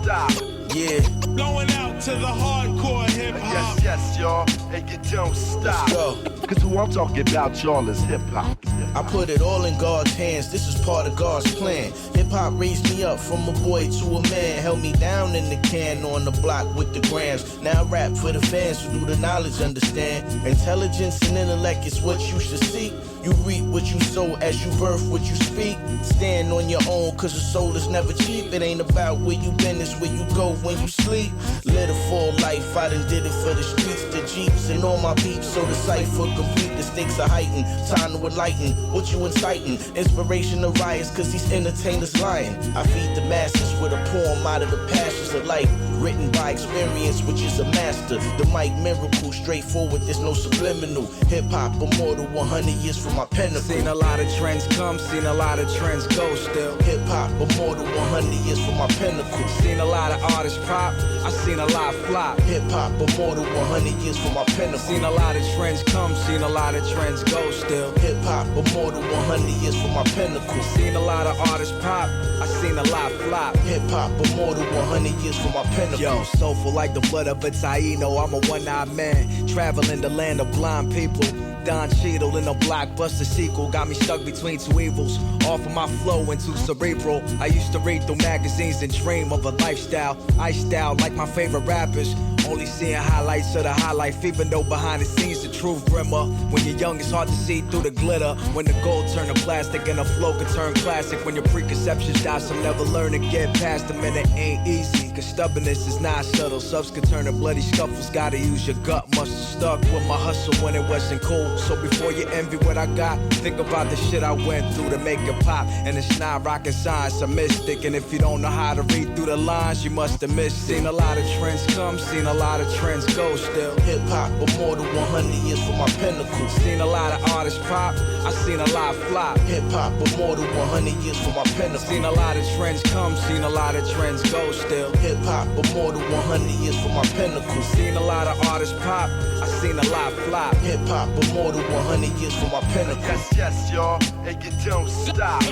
stop. Yeah. Going out to the hardcore hip hop. Yes, y'all, and you don't stop. Let's go. Cause who I'm talking about, y'all, is hip hop. I put it all in God's hands, this is part of God's plan. Hip-hop raised me up from a boy to a man. Held me down in the can on the block with the grams. Now I rap for the fans who do the knowledge understand. Intelligence and intellect is what you should seek. You reap what you sow as you birth what you speak. Stand on your own cause the soul is never cheap. It ain't about where you been, it's where you go when you sleep. Live a full life, I done did it for the streets, the jeeps, and all my peeps. So the cipher complete, the stakes are heightened. Time to enlighten, what you inciting? Inspiration to riots cause these entertainers lying. I feed the masses with a poem out of the passions of life. Written by experience, which is a master. The mic miracle, straightforward, there's no subliminal. Hip-hop immortal, 100 years from my pinnacle. Seen a lot of trends come, seen a lot of trends go still. Hip-hop immortal, 100 years from my pinnacle. Seen a lot of artists pop, I seen a lot flop. Hip-hop immortal, 100 years from my pinnacle. Seen a lot of trends come, seen a lot of trends go still. Hip-hop immortal, 100 years from my pinnacle. Seen a lot of artists pop, I seen a lot flop. Hip-hop immortal, 100 years from my pinnacle. Yo, soulful like the blood of a Taino. I'm a one-eyed man, traveling the land of blind people. Don Cheadle in a blockbuster sequel got me stuck between two evils. Off of my flow into cerebral. I used to read through magazines and dream of a lifestyle. I style like my favorite rappers. Only seeing highlights of the high life, even though behind the scenes the truth grimmer. When you're young, it's hard to see through the glitter. When the gold turn to plastic and the flow can turn classic. When your preconceptions die, some never learn to get past them, and it ain't easy. Cause stubbornness is not subtle. Subs can turn to bloody scuffles. Gotta use your gut muscle. Stuck with my hustle when it wasn't cool. So before you envy what I got, think about the shit I went through to make it pop. And it's not rocket science, a mystic. And if you don't know how to read through the lines, you must have missed. Seen a lot of trends come, seen a lot of trends go still. Hip-hop immortal, 100 years from my pinnacle. Seen a lot of artists pop, I seen a lot flop. Hip-hop immortal, 100 years from my pinnacle. Seen a lot of trends come, seen a lot of trends go still. Hip-hop immortal, 100 years from my pinnacle. Seen a lot of artists pop, I seen a lot flop. Hip-hop immortal, 100 years from my pinnacle. Yes, y'all, and you don't stop.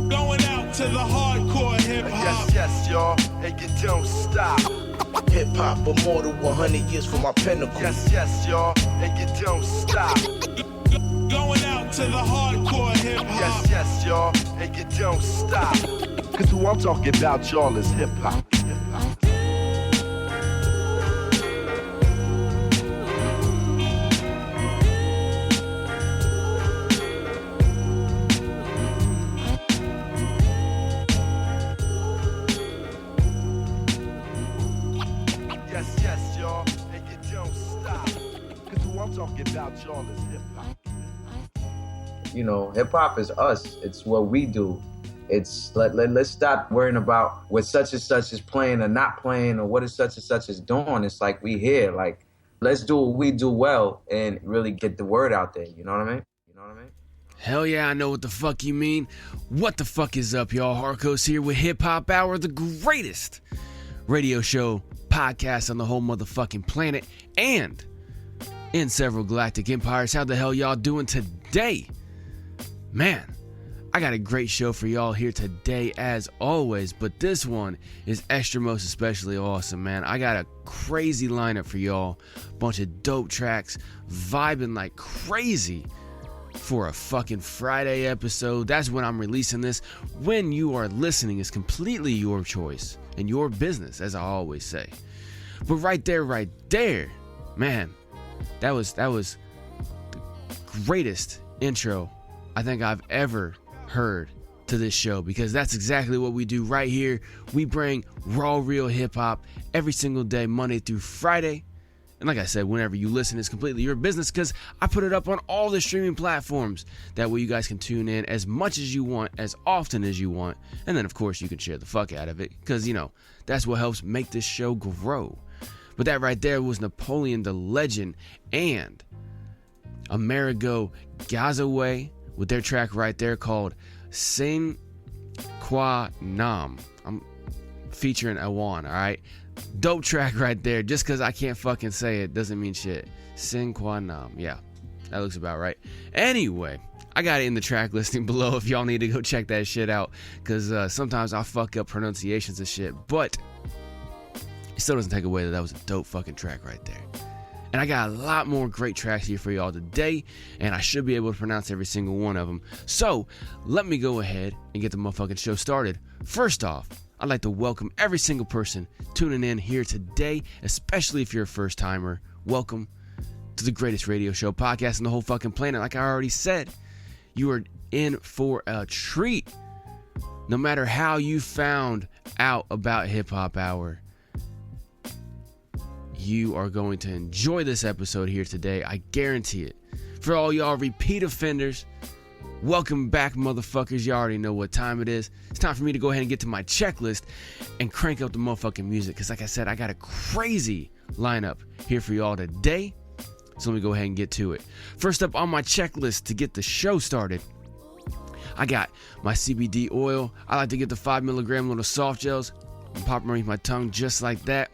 Going out to the hardcore hip hop. Yes, y'all, and you don't stop. Hip-hop immortal, 100 years from my pinnacle. Yes, y'all, and you don't stop. Going out to the hardcore hip hop. Yes, y'all, and you don't stop. Cause who I'm talking about, y'all, is hip hop. Yes, y'all, and you don't stop. Cause who I'm talking about, y'all, is hip hop. You know, hip hop is us. It's what we do. It's let's stop worrying about what such and such is playing or not playing or what is such and such is doing. It's like we here. Like, let's do what we do well and really get the word out there. You know what I mean? Hell yeah, I know what the fuck you mean. What the fuck is up, y'all? Harkos here with HipHop Hour, the greatest radio show podcast on the whole motherfucking planet and in several galactic empires. How the hell y'all doing today? Man, I got a great show for y'all here today as always, but this one is extra most especially awesome, man. I got a crazy lineup for y'all. Bunch of dope tracks, vibing like crazy for a fucking Friday episode. That's when I'm releasing this. When you are listening is completely your choice and your business, as I always say. But right there, man, that was the greatest intro I think I've ever heard to this show, because that's exactly what we do right here. We bring raw, real hip-hop every single day, Monday through Friday. And like I said, whenever you listen, it's completely your business, because I put it up on all the streaming platforms. That way you guys can tune in as much as you want, as often as you want. And then, of course, you can share the fuck out of it, because, you know, that's what helps make this show grow. But that right there was Napoleon the Legend and Amerigo Gazaway with their track right there called Sine Qua Nam. I'm featuring Awon, alright? Dope track right there. Just because I can't fucking say it doesn't mean shit. Sine Qua Nam. Yeah, that looks about right. Anyway, I got it in the track listing below if y'all need to go check that shit out, because sometimes I fuck up pronunciations and shit, but it still doesn't take away that was a dope fucking track right there. And I got a lot more great tracks here for y'all today, and I should be able to pronounce every single one of them. So let me go ahead and get the motherfucking show started. First off, I'd like to welcome every single person tuning in here today, especially if you're a first timer. Welcome to the greatest radio show podcast on the whole fucking planet. Like I already said, you are in for a treat. No matter how you found out about HipHop Hour, you are going to enjoy this episode here today. I guarantee it. For all y'all repeat offenders, welcome back, motherfuckers. You already know what time it is. It's time for me to go ahead and get to my checklist and crank up the motherfucking music, because like I said, I got a crazy lineup here for y'all today. So let me go ahead and get to it. First up on my checklist to get the show started, I got my CBD oil. I like to get the 5 milligram little soft gels and pop them underneath my tongue just like that.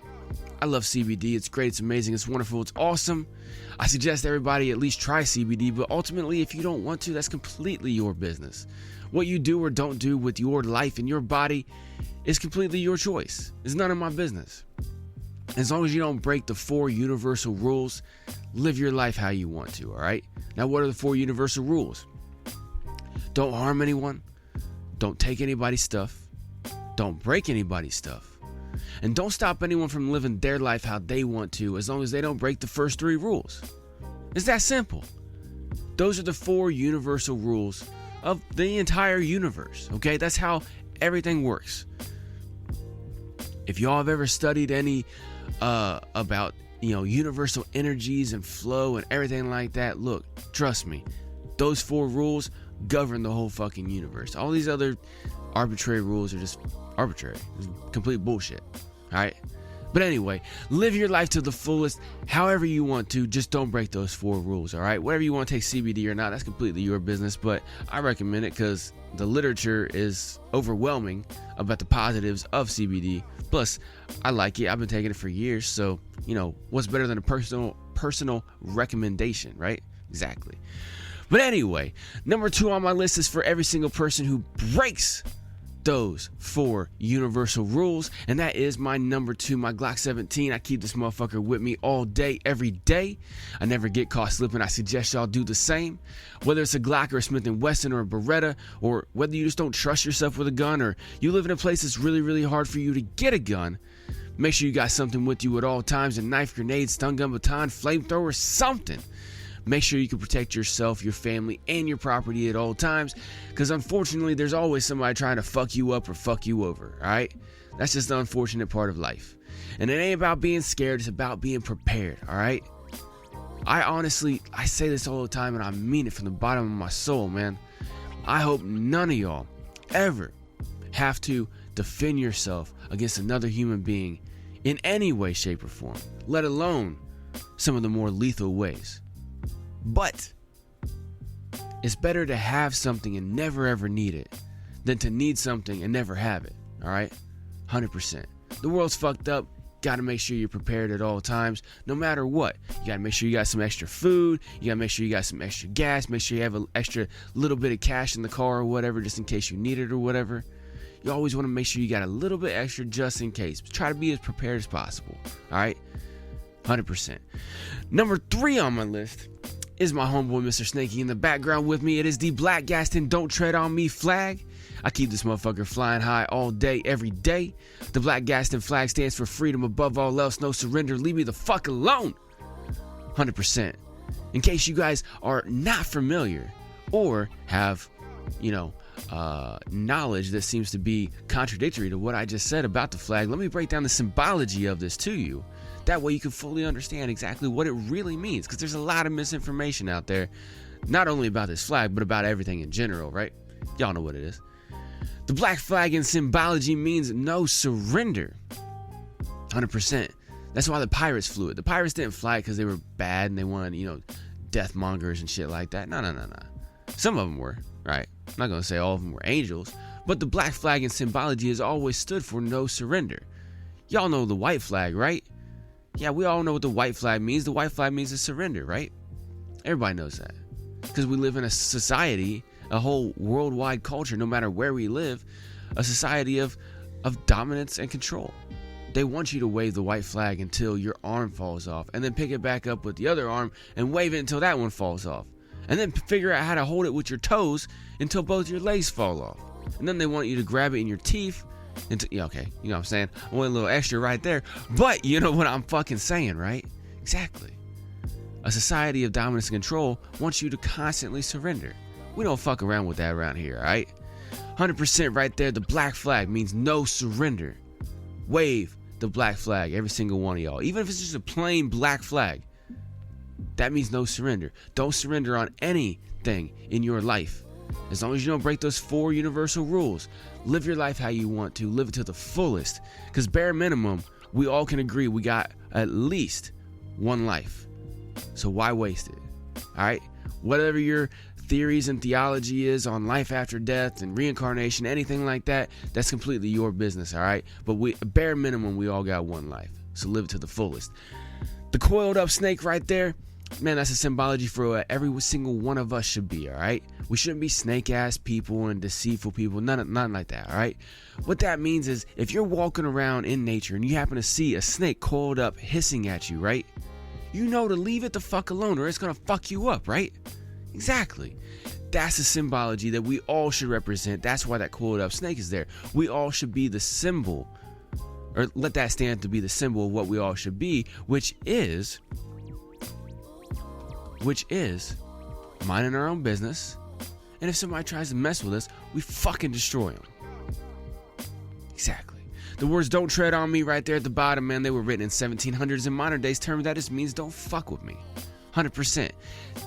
I love CBD. It's great. It's amazing. It's wonderful. It's awesome. I suggest everybody at least try CBD, but ultimately, if you don't want to, that's completely your business. What you do or don't do with your life and your body is completely your choice. It's none of my business. As long as you don't break the 4 universal rules, live your life how you want to, all right? Now, what are the 4 universal rules? Don't harm anyone. Don't take anybody's stuff. Don't break anybody's stuff. And don't stop anyone from living their life how they want to, as long as they don't break the first 3 rules. It's that simple. Those are the 4 universal rules of the entire universe, okay? That's how everything works. If y'all have ever studied any about, universal energies and flow and everything like that, look, trust me, those 4 rules govern the whole fucking universe. All these other arbitrary rules are just arbitrary. It's complete bullshit. All right? But anyway, live your life to the fullest however you want to. Just don't break those 4 rules, all right? Whether you want to take CBD or not, that's completely your business, but I recommend it because the literature is overwhelming about the positives of CBD. Plus, I like it. I've been taking it for years, so, what's better than a personal recommendation, right? Exactly. But anyway, number 2 on my list is for every single person who breaks those 4 universal rules, and that is my number 2, my Glock 17. I keep this motherfucker with me all day, every day. I never get caught slipping. I suggest y'all do the same. Whether it's a Glock or a Smith & Wesson or a Beretta, or whether you just don't trust yourself with a gun, or you live in a place that's really, really hard for you to get a gun, make sure you got something with you at all times: a knife, grenade, stun gun, baton, flamethrower, something. Make sure you can protect yourself, your family, and your property at all times, because unfortunately, there's always somebody trying to fuck you up or fuck you over, all right? That's just the unfortunate part of life. And it ain't about being scared, it's about being prepared, all right? I say this all the time, and I mean it from the bottom of my soul, man. I hope none of y'all ever have to defend yourself against another human being in any way, shape, or form, let alone some of the more lethal ways. But it's better to have something and never ever need it than to need something and never have it, all right? 100%. The world's fucked up. Got to make sure you're prepared at all times, no matter what. You got to make sure you got some extra food. You got to make sure you got some extra gas. Make sure you have an extra little bit of cash in the car or whatever, just in case you need it or whatever. You always want to make sure you got a little bit extra just in case. Try to be as prepared as possible, all right? 100%. Number 3 on my list is my homeboy Mr. Snakey in the background with me. It is the Black Gaston Don't Tread on Me flag. I keep this motherfucker flying high all day, every day. The Black Gaston flag stands for freedom above all else, no surrender, leave me the fuck alone. 100%. In case you guys are not familiar or have, knowledge that seems to be contradictory to what I just said about the flag, let me break down the symbology of this to you. That way you can fully understand exactly what it really means, because there's a lot of misinformation out there, not only about this flag, but about everything in general, right? Y'all know what it is. The black flag in symbology means no surrender. 100%. That's why the pirates flew it. The pirates didn't fly it because they were bad and they wanted, death mongers and shit like that. No. Some of them were, right? I'm not going to say all of them were angels, but the black flag in symbology has always stood for no surrender. Y'all know the white flag, right? Yeah, we all know what the white flag means. The white flag means a surrender, right? Everybody knows that. Because we live in a society, a whole worldwide culture, no matter where we live, a society of dominance and control. They want you to wave the white flag until your arm falls off, and then pick it back up with the other arm and wave it until that one falls off. And then figure out how to hold it with your toes until both your legs fall off. And then they want you to grab it in your teeth. Yeah, okay, you know what I'm saying? I went a little extra right there. But you know what I'm fucking saying, right? Exactly. A society of dominance and control wants you to constantly surrender. We don't fuck around with that around here, alright? 100% right there, the black flag means no surrender. Wave the black flag, every single one of y'all. Even if it's just a plain black flag, that means no surrender. Don't surrender on anything in your life. As long as you don't break those 4 universal rules. Live your life how you want to. Live it to the fullest. Because bare minimum, we all can agree we got at least one life. So why waste it? Alright? Whatever your theories and theology is on life after death and reincarnation, anything like that, that's completely your business, alright? But bare minimum, we all got one life. So live it to the fullest. The coiled up snake right there, man, that's a symbology for what every single one of us should be, alright? We shouldn't be snake-ass people and deceitful people, nothing like that, alright? What that means is, if you're walking around in nature and you happen to see a snake coiled up hissing at you, right? You know to leave it the fuck alone or it's gonna fuck you up, right? Exactly. That's a symbology that we all should represent. That's why that coiled up snake is there. We all should be the symbol, or let that stand to be the symbol of what we all should be, which is minding our own business. And if somebody tries to mess with us, we fucking destroy them. Exactly. The words "don't tread on me" right there at the bottom, man, they were written in 1700s. In modern days terms, that just means don't fuck with me. 100%.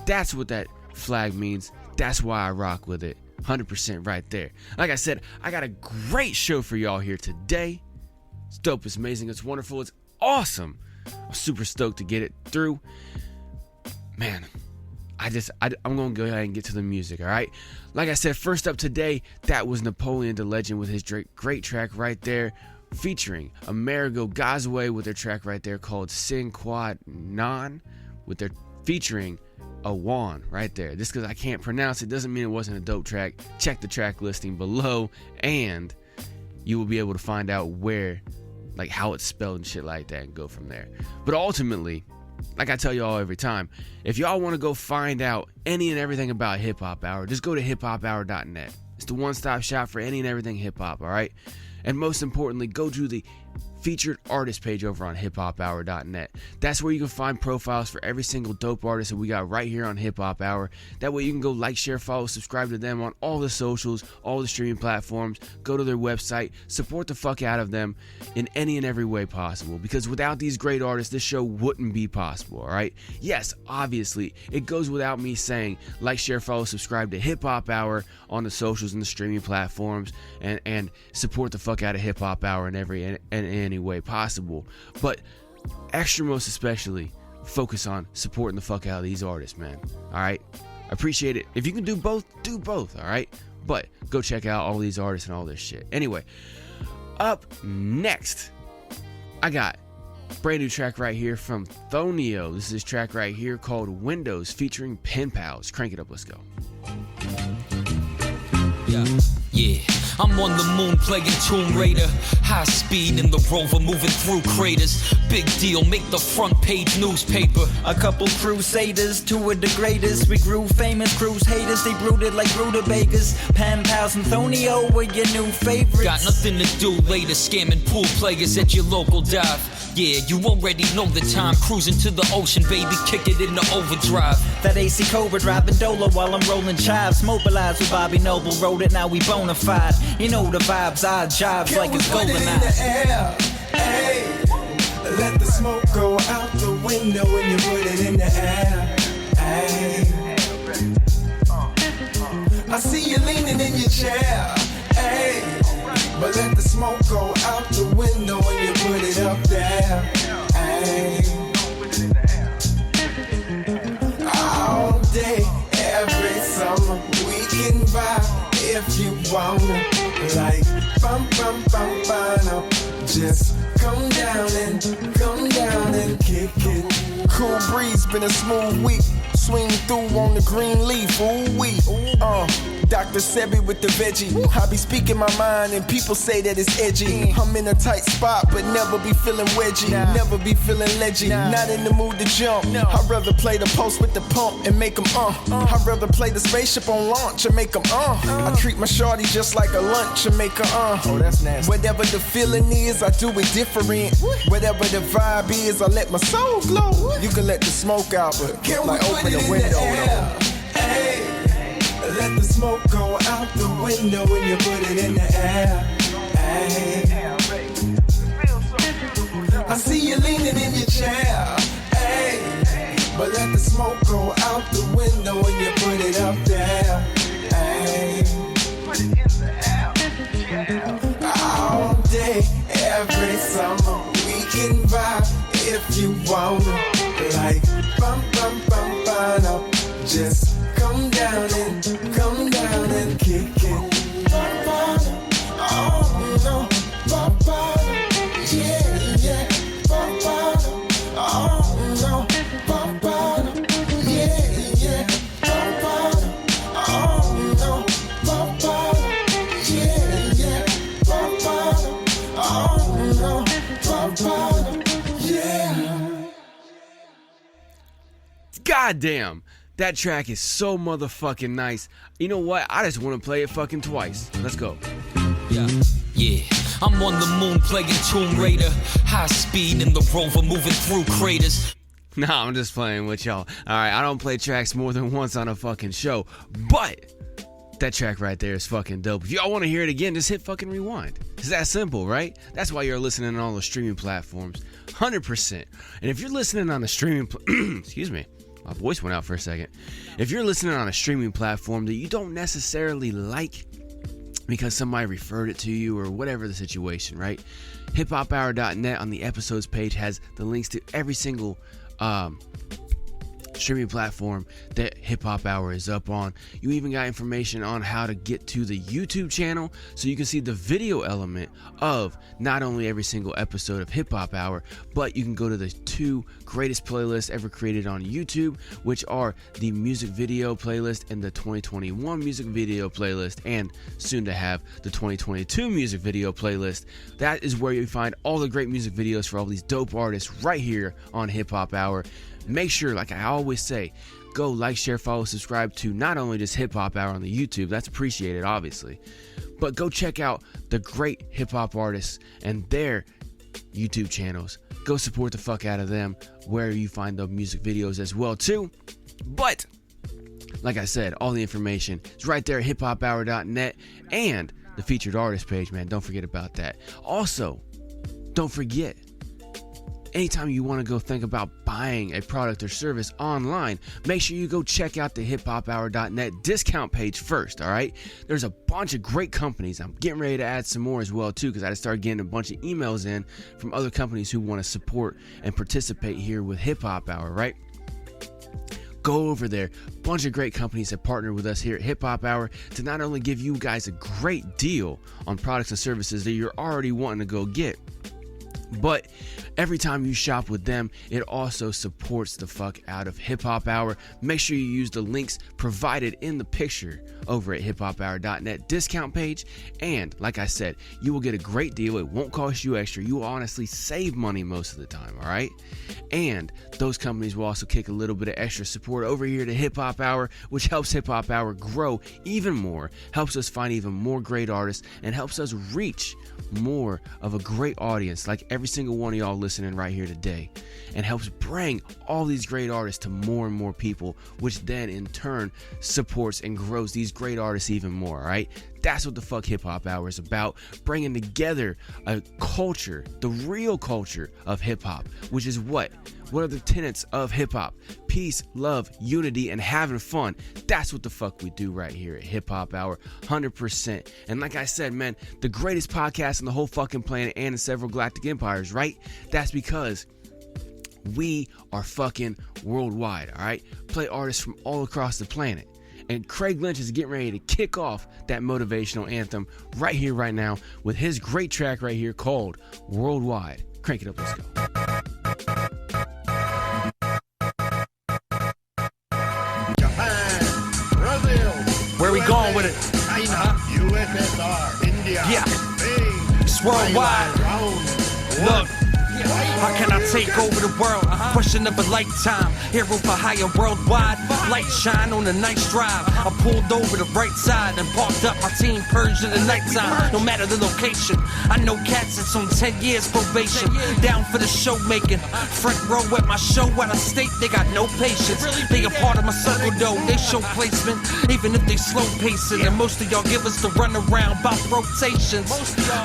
That's what that flag means. That's why I rock with it. 100% right there. Like I said, I got a great show for y'all here today. It's dope, it's amazing, it's wonderful, it's awesome. I'm super stoked to get it through. Man, I'm gonna go ahead and get to the music, alright? Like I said, first up today, that was Napoleon the Legend with his great track right there, featuring Amerigo, Gazaway with their track right there called Sin Quad Non, with their featuring Awon right there. Just because I can't pronounce it doesn't mean it wasn't a dope track. Check the track listing below and you will be able to find out where, like how it's spelled and shit like that, and go from there. But ultimately, like I tell y'all every time, if y'all want to go find out any and everything about Hip Hop Hour, just go to hiphophour.net. It's the one-stop shop for any and everything hip-hop, alright? And most importantly, go to the featured artist page over on hiphophour.net. That's where you can find profiles for every single dope artist that we got right here on Hip Hop Hour. That way you can go like, share, follow, subscribe to them on all the socials, all the streaming platforms, go to their website, support the fuck out of them in any and every way possible. Because without these great artists, this show wouldn't be possible, alright? Yes, obviously, it goes without me saying like, share, follow, subscribe to Hip Hop Hour on the socials and the streaming platforms, and support the fuck out of Hip Hop Hour in any way possible. But extra most especially, focus on supporting the fuck out of these artists, man. Alright? I appreciate it. If you can do both, alright? But go check out all these artists and all this shit. Anyway, up next, I got a brand new track right here from Thonio. This is his track right here called Windows featuring PENPALS. Crank it up, let's go. Yeah, I'm on the moon playing Tomb Raider. High speed in the Rover moving through craters. Big deal, make the front page newspaper. A couple crusaders, two of the greatest. We grew famous, cruise haters. They brooded like rutabagas. PENPALS and Thonio were your new favorites. Got nothing to do later, scamming pool players at your local dive. Yeah, you already know the time. Cruising to the ocean, baby, kick it in the overdrive. That AC Cobra driving Dolo while I'm rolling chives. Mobilized with Bobby Noble, wrote it, now we bona fide. You know the vibes, I jive like it's golden in the air, hey. Let the smoke go out the window when you put it in the air, hey. I see you leaning in your chair, hey. But let the smoke go out the window when you put it up there, hey. All day, every summer, we can vibe if you wanna. Like, bum, bum, bum, bum, just come down and kick it. Cool breeze, been a smooth week. swing through on the green leaf. Ooh-wee. Dr. Sebi with the veggie. I be speaking my mind and people say that it's edgy. I'm in a tight spot, but never be feeling wedgy. Never be feeling ledgy. Not in the mood to jump. I'd rather play the post with the pump and make them I'd rather play the spaceship on launch and make them I treat my shorty just like a lunch and make her Oh, that's nasty. Whatever the feeling is, I do it different. Whatever the vibe is, I let my soul glow. You can let the smoke out, but Can like we open put it the in window. the air? Hey. Let the smoke go out the window when you put it in the air. Ay. I see you leaning in your chair. Ay. But let the smoke go out the window when you put it up there. Ay. All day, every summer, we can vibe if you wanna. Like bum bum bum bum. Just come down and kick it. Oh no, yeah, yeah. Oh no, yeah, yeah. Oh no, yeah, yeah. Oh no, yeah. Goddamn. That track is so motherfucking nice. You know what? I just want to play it fucking twice. Let's go. Yeah, I'm on the moon playing Tomb Raider. High speed in the rover moving through craters. Nah, I'm just playing with y'all. Alright, I don't play tracks more than once on a fucking show. But that track right there is fucking dope. If y'all want to hear it again, just hit fucking rewind. It's that simple, right? That's why you're listening on all the streaming platforms. 100%. And if you're listening on the streaming excuse me. My voice went out for a second. If you're listening on a streaming platform that you don't necessarily like because somebody referred it to you or whatever the situation, right? HipHopHour.net on the episodes page has the links to every single streaming platform that Hip Hop Hour is up on. You even got information on how to get to the YouTube channel so you can see the video element of not only every single episode of Hip Hop Hour, but you can go to the 2 greatest playlists ever created on YouTube, which are the music video playlist and the 2021 music video playlist, and soon to have the 2022 music video playlist. That is where you find all the great music videos for all these dope artists right here on Hip Hop Hour. Make sure, like I always say, go like, share, follow, subscribe to not only just Hip Hop Hour on the YouTube, that's appreciated obviously, but go check out the great hip hop artists and their YouTube channels. Go support the fuck out of them where you find the music videos as well too. But like I said, all the information is right there at hiphophour.net and the featured artist page, man. Don't forget about that. Also, don't forget, anytime you want to go think about buying a product or service online, make sure you go check out the hiphophour.net discount page first, all right? There's a bunch of great companies. I'm getting ready to add some more as well, too, because I just started getting a bunch of emails in from other companies who want to support and participate here with Hip Hop Hour, right? Go over there. Bunch of great companies that partner with us here at Hip Hop Hour to not only give you guys a great deal on products and services that you're already wanting to go get, but every time you shop with them, it also supports the fuck out of Hip Hop Hour. Make sure you use the links provided in the picture over at hiphophour.net discount page. And like I said, you will get a great deal. It won't cost you extra. You will honestly save money most of the time, all right? And those companies will also kick a little bit of extra support over here to Hip Hop Hour, which helps Hip Hop Hour grow even more, helps us find even more great artists, and helps us reach more of a great audience like every single one of y'all listening right here today, and helps bring all these great artists to more and more people, which then in turn supports and grows these great artists even more, all right? That's what the fuck Hip Hop Hour is about, bringing together a culture, the real culture of hip hop, which is what are the tenets of hip hop? Peace, love, unity, and having fun. That's what the fuck we do right here at Hip Hop Hour, 100%. And like I said, man, the greatest podcast on the whole fucking planet and in several galactic empires, right? That's because we are fucking worldwide, all right? Play artists from all across the planet. And Craig Lynch is getting ready to kick off that motivational anthem right here, right now, with his great track right here called Worldwide. Crank it up, let's go. worldwide. Look. How can I take over the world? Question of a lifetime. Hero for hire worldwide. Light shine on a nice drive. I pulled over the right side and parked up my team purge in the nighttime. No matter the location, I know cats that's on 10 years probation. Down for the show making. Front row at my show out of state, they got no patience. They a part of my circle though, they show placement. Even if they slow pacing. And most of y'all give us the run around about rotations.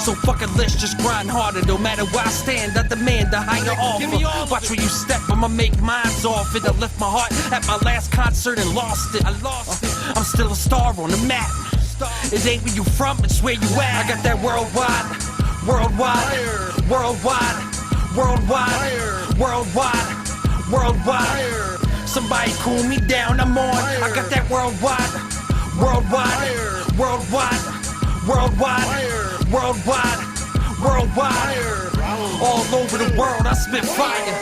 So fuck it, let's just grind harder. No matter where I stand, I demand the higher offer. Watch where you step, I'ma make mines off it. I left my heart at my last concert and lost it. I'm still a star on the map. It ain't where you from, it's where you at. I got that worldwide, worldwide, worldwide, worldwide, worldwide, worldwide. Somebody cool me down, I'm on. I got that worldwide, worldwide, worldwide, worldwide, worldwide, worldwide. All over the world, I spit fire.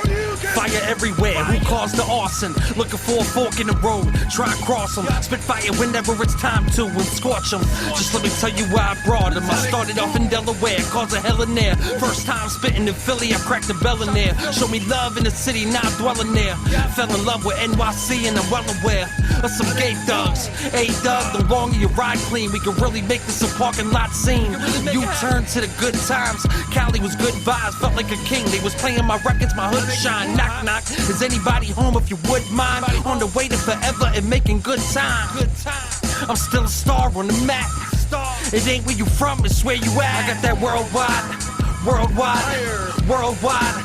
Fire everywhere, who caused the arson? Looking for a fork in the road, try and cross them. Spit fire whenever it's time to and scorch them. Just let me tell you why I brought them. I started off in Delaware, caused a hell in there. First time spitting in Philly, I cracked the bell in there. Show me love in the city, not dwelling there. Fell in love with NYC and I'm well aware of some gay thugs. Hey Doug, the longer you ride clean, we can really make this a parking lot scene. You turn to the good times, Cali was good vibes, felt like a king. They was playing my records, my hood shine. Knock, knock, is anybody home if you would mind? On the way to forever and making good time. I'm still a star on the map. It ain't where you from, it's where you at. I got that worldwide, worldwide, worldwide,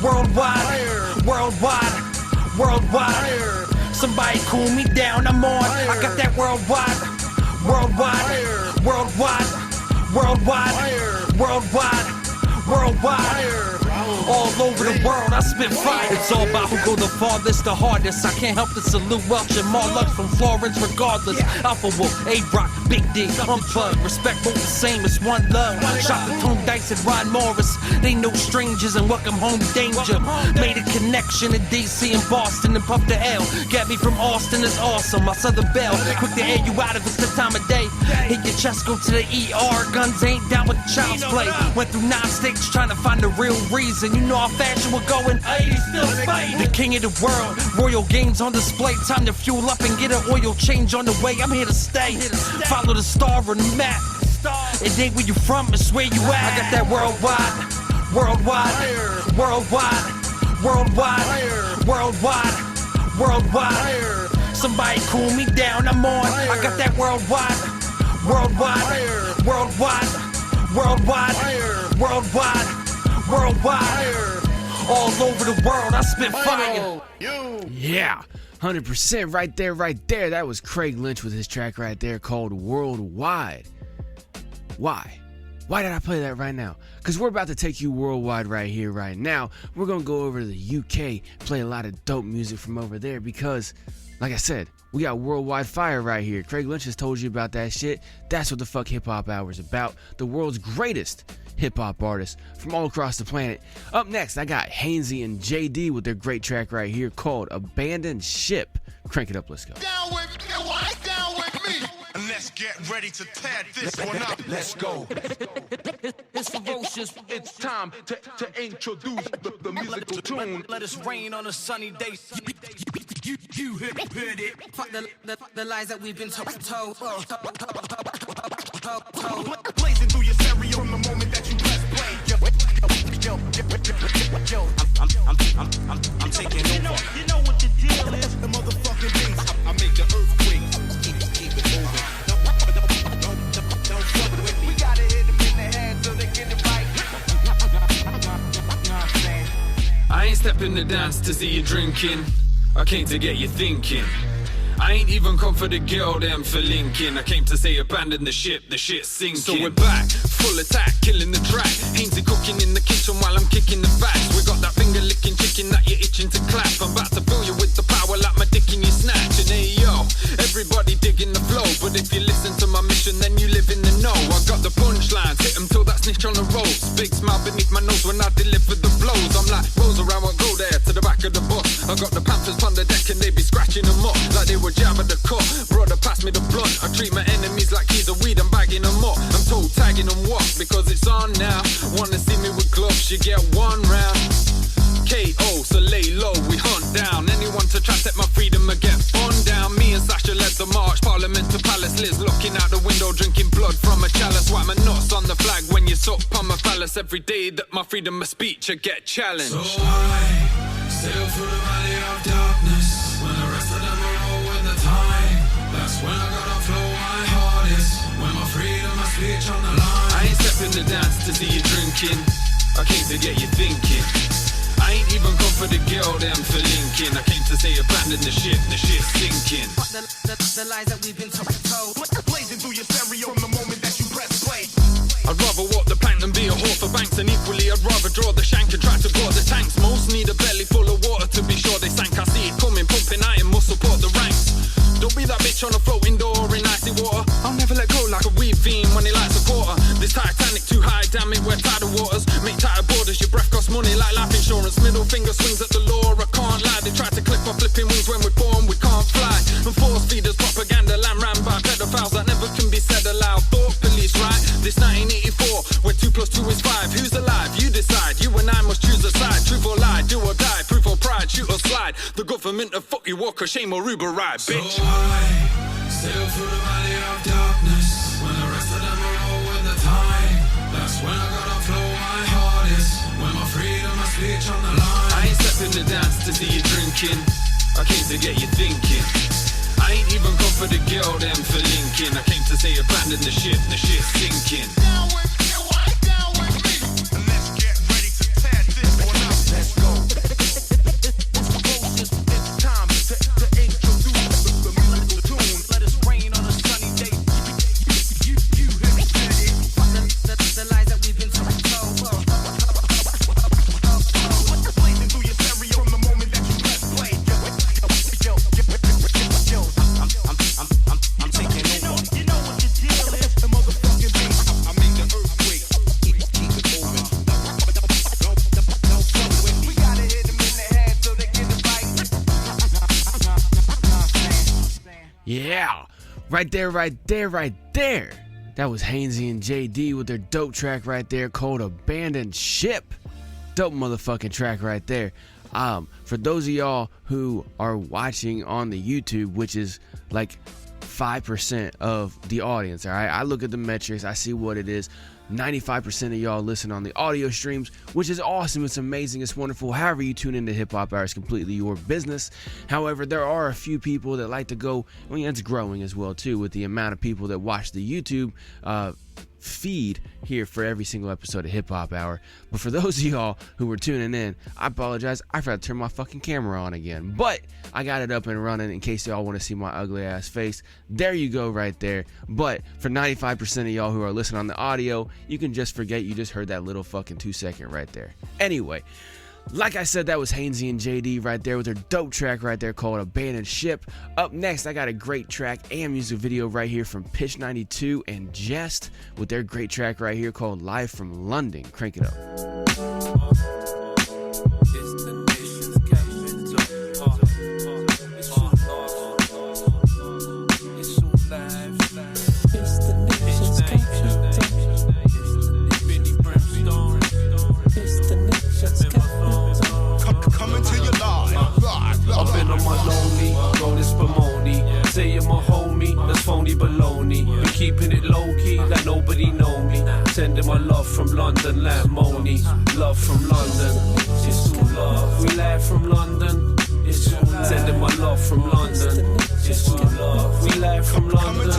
worldwide, worldwide, worldwide. Somebody cool me down, I'm on. I got that worldwide, worldwide, worldwide, worldwide, worldwide, worldwide. All over the world, I spit fire. It's all about who go the farthest, the hardest. I can't help but salute Welch and Marc from Florence regardless. Alpha Wolf, A-Rock, Big D, Unplugged. Respect both the same, it's one love. Shot the Tone Dice and Ron Morris. They no strangers and welcome home danger. Made a connection in DC and Boston and puffed the L. Got me from Austin, it's awesome. My Southern Belle, quick to air you out if it's the time of day. Hit your chest, go to the ER. Guns ain't down with child's play. Went through 9 states trying to find the real reason. You know how fashion we're going. The king of the world, royal games on display. Time to fuel up and get an oil change on the way. I'm here to stay. Follow the star on the map. It ain't where you from, it's where you at. I got that worldwide, worldwide, worldwide, worldwide, worldwide, worldwide. Somebody cool me down, I'm on. I got that worldwide, worldwide, worldwide, worldwide, worldwide, worldwide. All over the world, I spit fire. Yeah, 100% right there. That was Craig Lynch with his track right there called Worldwide. Why? Why did I play that right now? Because we're about to take you worldwide right here, right now. We're going to go over to the UK, play a lot of dope music from over there because, like I said, we got worldwide fire right here. Craig Lynch has told you about that shit. That's what the fuck HipHop Hour is about. The world's greatest hip-hop artists from all across the planet. Up next, I got Haynesy and JD with their great track right here called Abandoned Ship. Crank it up, let's go. Down with me. And let's get ready to tear this one up. Let's go. It's ferocious. It's time to introduce the musical tune. Let us rain on a sunny day. You heard it. Fuck the lies that we've been told. Blazing through your stereo from the moment that you press play. Yo, I'm taking over. You know what the deal is. The motherfucking bass. I make the earthquake. Keep it moving. Don't fuck with me. We gotta hit them in the head so they get it right. I ain't stepping the dance to see you drinking. I came to get you thinking. I ain't even come for the girl, them for linking. I came to say abandon the shit's sinking. So we're back, full attack, killing the track. Haynesy cooking in the kitchen while I'm kicking the back. We got that finger licking chicken that you're itching to clap. I'm about to fill you with the power like my dick in your snatch. And hey yo, everybody digging the flow. But if you listen to my mission, then you live in the know. I got the punchlines, hit them till that snitch on the ropes. Big smile beneath my nose when I deliver the blows. I'm like, Rosa, I won't go there to the back of the bus. I got the Panthers on the deck and they be scratching them up like they were jabbing the cup. Brother, pass me the blunt. I treat my enemies like keys of weed, I'm bagging them up. I'm toe tagging them what? Because it's on now. get one round. KO, so lay low, we hunt down anyone to try set my freedom and get on down. Me and Sasha led the march, Parliament to Palace. Liz looking out the window, drinking blood from a chalice. Why my nuts on the flag when you suck on my phallus? Every day that my freedom of speech I get challenged. So I sail through the valley of darkness, when the rest of them are all with the time. That's when I gotta flow my hardest, when my freedom of speech on the line. I ain't stepping the dance to see you drinking, I came to get you thinking. I ain't even come for the girl, them for linking. I came to say abandon the ship's sinking. The lies that we've been told. Blazing through your stereo from the moment that you press play. I'd rather walk the plank than be a whore for banks. And equally I'd rather draw the shank and try to board the tanks. Most need a belly full of water to be sure they sank. I see it coming, pumping iron, must support the ranks. Don't be that bitch on a floating door in icy water. I'll never let go like a weed fiend when it lights a quarter. This Titanic too high, damn it, we're tidal waters. Make tighter borders, your breath costs money like life insurance. Middle finger swings at the law, I can't lie. They try to clip our flipping wings when we're born, we can't fly. And force feeders, propaganda, land ran by pedophiles that never can be said aloud. Thought police, right? This 1984, where 2 + 2 is 5. Who's alive? You decide. You and I must choose a side. Truth or lie, do or die, proof or pride, shoot or slide. The government will fuck you, walk a shame or Uber ride, bitch. So I sail through the valley of darkness, when the rest of them are all with the time. That's when I gotta flow my hardest, when my freedom of speech on the line. I ain't stepping the dance to see you drinking, I came to get you thinking. I ain't even come for the girl, them for linking. I came to say abandon the ship's sinking. Down with me, and let's get ready to tear this one up. Let's go. It's time to introduce the musical tune. Let us rain on a sunny day. You have said it. The lies that we've been told. Blazing through your stereo from the moment that you press play. I'm taking over. You know what the deal is. The motherfucking beat. I make the earthquake. Keep it moving. Don't fuck with me. We gotta hit them in the head so they get the bite. Yeah, right there. That was Haynesy and JD with their dope track right there called Abandoned Ship. Dope motherfucking track right there. For those of y'all who are watching on the YouTube, which is like 5% of the audience, all right? I look at the metrics, I see what it is. 95% of y'all listen on the audio streams, which is awesome. It's amazing. It's wonderful. However you tune into Hip Hop Hour is completely your business. However, there are a few people that like to go, I mean, it's growing as well too with the amount of people that watch the YouTube feed here for every single episode of Hip Hop Hour. But for those of y'all who were tuning in, I apologize. I forgot to turn my fucking camera on again. But I got it up and running in case y'all want to see my ugly ass face. There you go right there. But for 95% of y'all who are listening on the audio, you can just forget you just heard that little fucking 2-second right there. Anyway, like I said, that was Haynesy and JD right there with their dope track right there called Abandoned Ship. Up next, I got a great track and music video right here from Pitch 92 and Jehst with their great track right here called Live from London. Crank it up. I've been on my lonely, rolling spumoni. Saying my homie, that's phony baloney. Been keeping it low key, like nobody know me. Sending my love from London, like Moni. Love from London, it's all love. We live from London, it's all love. Sending my love from London, it's all love. We live from London.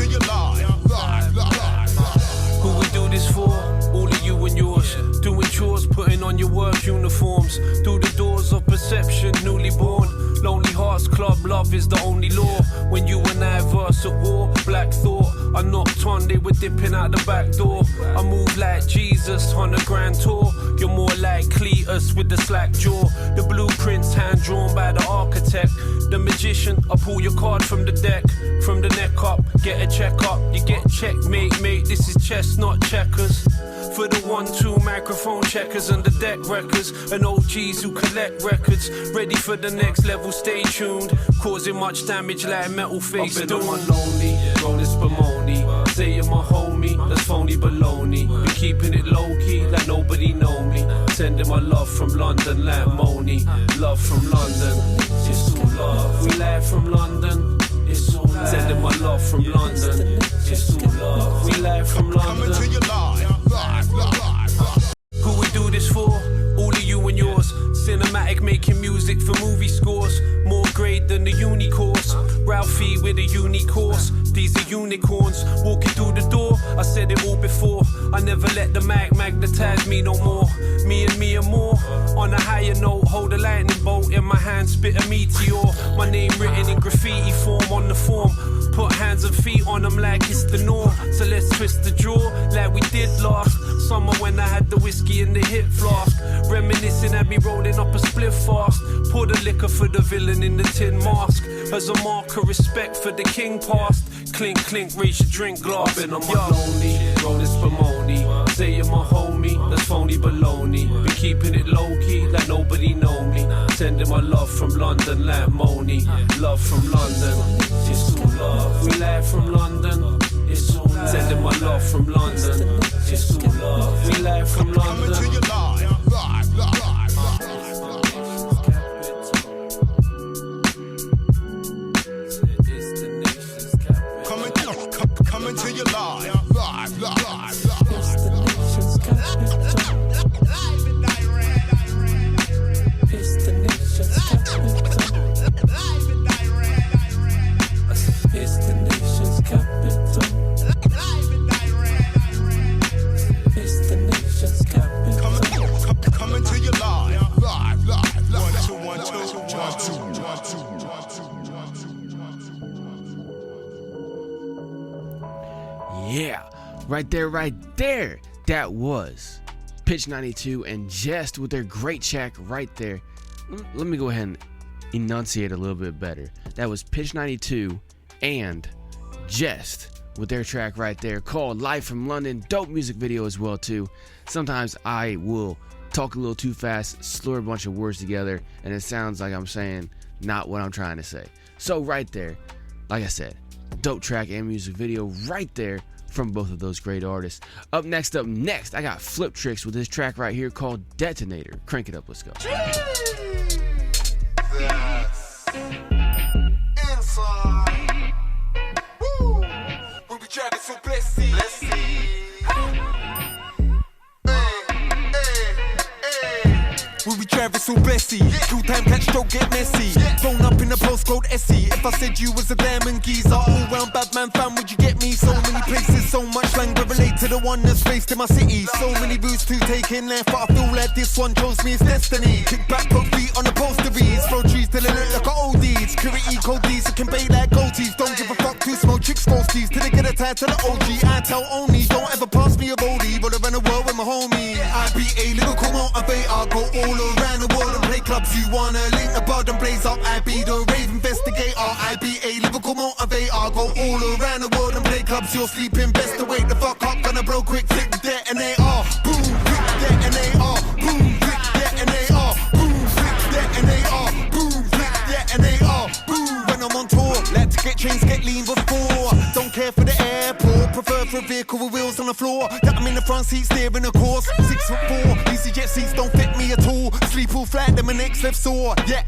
Who we do this for? All of you and yours. Doing chores, putting on your work uniforms. Through the doors of perception, newly born. Lonely Hearts Club, love is the only law. When you and I verse at war, black thought. I knocked on, they were dipping out the back door. I move like Jesus on a grand tour. You're more like Cletus with the slack jaw. The blueprints hand drawn by the architect. The magician, I pull your card from the deck. From the neck up, get a check up. You get checkmate, mate, this is chess, not checkers. For the 1-2 microphone checkers and the deck wreckers. And OGs who collect records. Ready for the next level, stay tuned. Causing much damage like metal face. I've been on my lonely, rolling spumoni. Saying my home homie, that's phony baloney. Been keeping it low key, like nobody know me. Sending my love from London, like Moni. Love from London, it's all love. We laugh from London, it's all love. Sending my love from London, it's all love. We laugh from London. Coming to your live. Who we do this for? All of you and yours. Cinematic, making music for movie scores. More grade than the uni course. Ralphie with a uni course. These are unicorns walking through the door. I said it all before. I never let the magnetize me no more. Me and me and more. On a higher note, hold a lightning bolt in my hand, spit a meteor. My name written in graffiti form on the form. Put hands and feet on them like it's the norm. So let's twist the jaw like we did last summer when I had the whiskey in the hip flask. Reminiscing had me rolling up a spliff fast. Pour the liquor for the villain in the tin mask. As a mark of respect for the king past. Clink, clink, raise your drink glass. Been on my lonely, roll this Spumoni. Say you're my homie, that's phony baloney. Been keeping it low key, like nobody know me. Sending my love from London, like Moni. Love from London, it's all love. We laugh from London, it's all love. Sending my love from London, it's all love. We laugh from London. Coming to your live. Coming to your live. It's the nation's capital. It's the nation's capital. It's the nation's capital. It's the nation's capital. Coming to your live. 1, 2, 1, 2, 1, 2, 1, 2. Yeah, right there. That was Pitch 92 and Jehst with their great track right there. Let me go ahead and enunciate a little bit better. That was Pitch 92 and Jehst with their track right there called Live from London. Dope music video as well too. Sometimes I will talk a little too fast, slur a bunch of words together, and it sounds like I'm saying not what I'm trying to say. So right there, like I said, dope track and music video right there from both of those great artists. Up next, I got Fliptrix with this track right here called Detonator. Crank it up, let's go. Inside. Woo. We'll be driving so blessed. Let's see. We be driving so blessy. Full time catch stroke get messy. Phone up in the postcode SE. If I said you was a diamond geezer, all round bad man fan, would you get me? So many places, so much slang but relate to the one that's based in my city. So many routes to take in life, but I feel like this one chose me as destiny. Kick back, put feet on the poster bees. Throw trees till they look like old deeds. Curated cold deeds, it can bait like gold teeth. Don't give a fuck to smoke tricks, ghost teeth. Till they get a tag to the OG. I tell only, don't ever pass me a goldie. But I run the world with my homie. I be a lyrical motivator, go all around the world and play clubs. You wanna link the bud and blaze up? I be the rave investigator. I be a lyrical motivator, go all around the world and play clubs. You're sleeping, best to wake the fuck up. Gonna blow quick, flick the detonator. Boom, flick the detonator. Boom, flick the detonator. Boom, flick the detonator. Boom, flick the detonator. Boom. When I'm on tour, like to get trains, get lean before. Don't care for the airport, prefer for a vehicle with wheels on the floor. That I'm in the front seat, steering the course. 6'4", EasyJet seats don't fit me at all. Sleep all flat, then my next left sore. Yeah.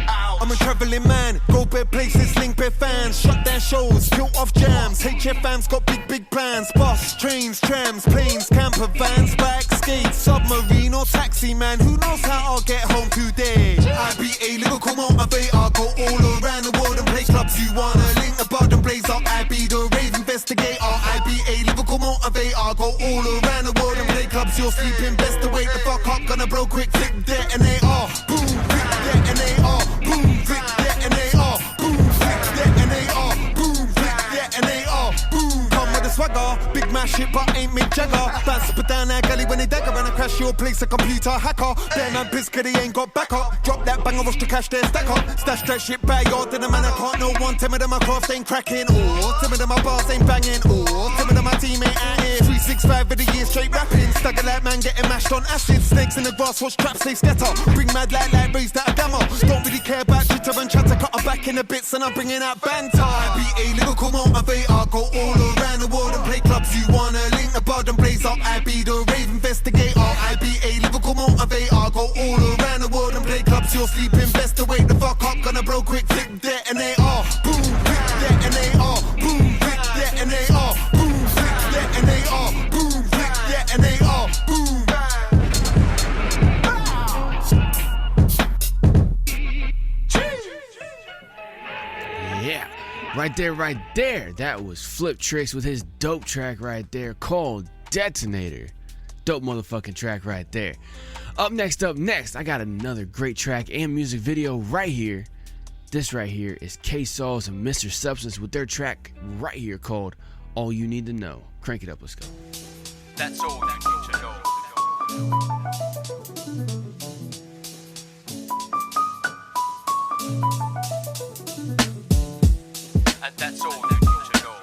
Ow. I'm a travelling man, go bed places, link bed fans, shut down shows, built off jams. HF fans got big plans. Bus, trains, trams, planes, camper vans, bike, skates, submarine or taxi man. Who knows how I'll get home today? I be a lyrical motivator, go all around the world and play clubs. You wanna link the bud and blaze up? I be the rave investigator. I be a lyrical motivator, go all around the world and play clubs. You're sleeping, best to wake the fuck up. Gonna blow quick, flick detonator. Boom, flick detonator. Boom, flick detonator. Boom, flick detonator. Boom, flick detonator. Boom. Come with a swagger, big mash hit but ain't Mick Jagger. Bounce up and down that galley when they dagger and I crash your place a computer hacker. Damn man pissed 'cause he ain't got back up. Drop that banger, watch the cash there stack up. Stash that shit by yard to the man I can't no one. Timid of my craft ain't cracking. Or timid of my bars ain't banging. Or timid of my team ain't at it. year. 365 of the year straight rapping. Stagger like man getting mashed on acid. Snakes in the grass, watch traps, they scatter. Bring mad like raise that a gamma. Don't really care about Twitter and chatter. Cut her back in the bits and I'm bringing out banter. I be a lyrical motivator. Go all around the world and play clubs. You wanna link the bud and blaze up. I be the rave investigator. I be a lyrical motivator. Go all around the world and play clubs. You're sleeping best to wake the fuck up. Gonna blow quick, flip detonator. Boom, quick detonator. Boom, quick detonator. Boom, quick detonator. Boom, quick detonator. Boom. Yeah, right there. That was Fliptrix with his dope track right there called Detonator. Dope motherfucking track right there. Up next, I got another great track and music video right here. This right here is K-Saulz and Mr. Substance with their track right here called All You Need to Know. Crank it up, let's go. That's all you need to know. And that's all you need to know.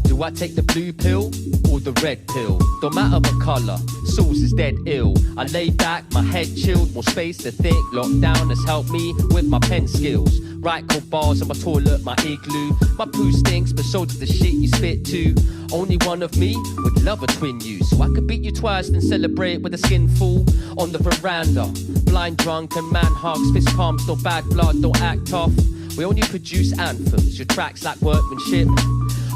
Do I take the blue pill or the red pill? Don't matter the colour, Sauce is dead ill. I lay back, my head chilled, more space to think. Lockdown has helped me with my pen skills. Write cold bars on my toilet, my igloo. My poo stinks, but so does the shit you spit too. Only one of me would love a twin you, so I could beat you twice and celebrate with a skin full on the veranda. Blind drunk and man hugs, fist pumps, no bad blood, don't act tough. We only produce anthems, your tracks like workmanship.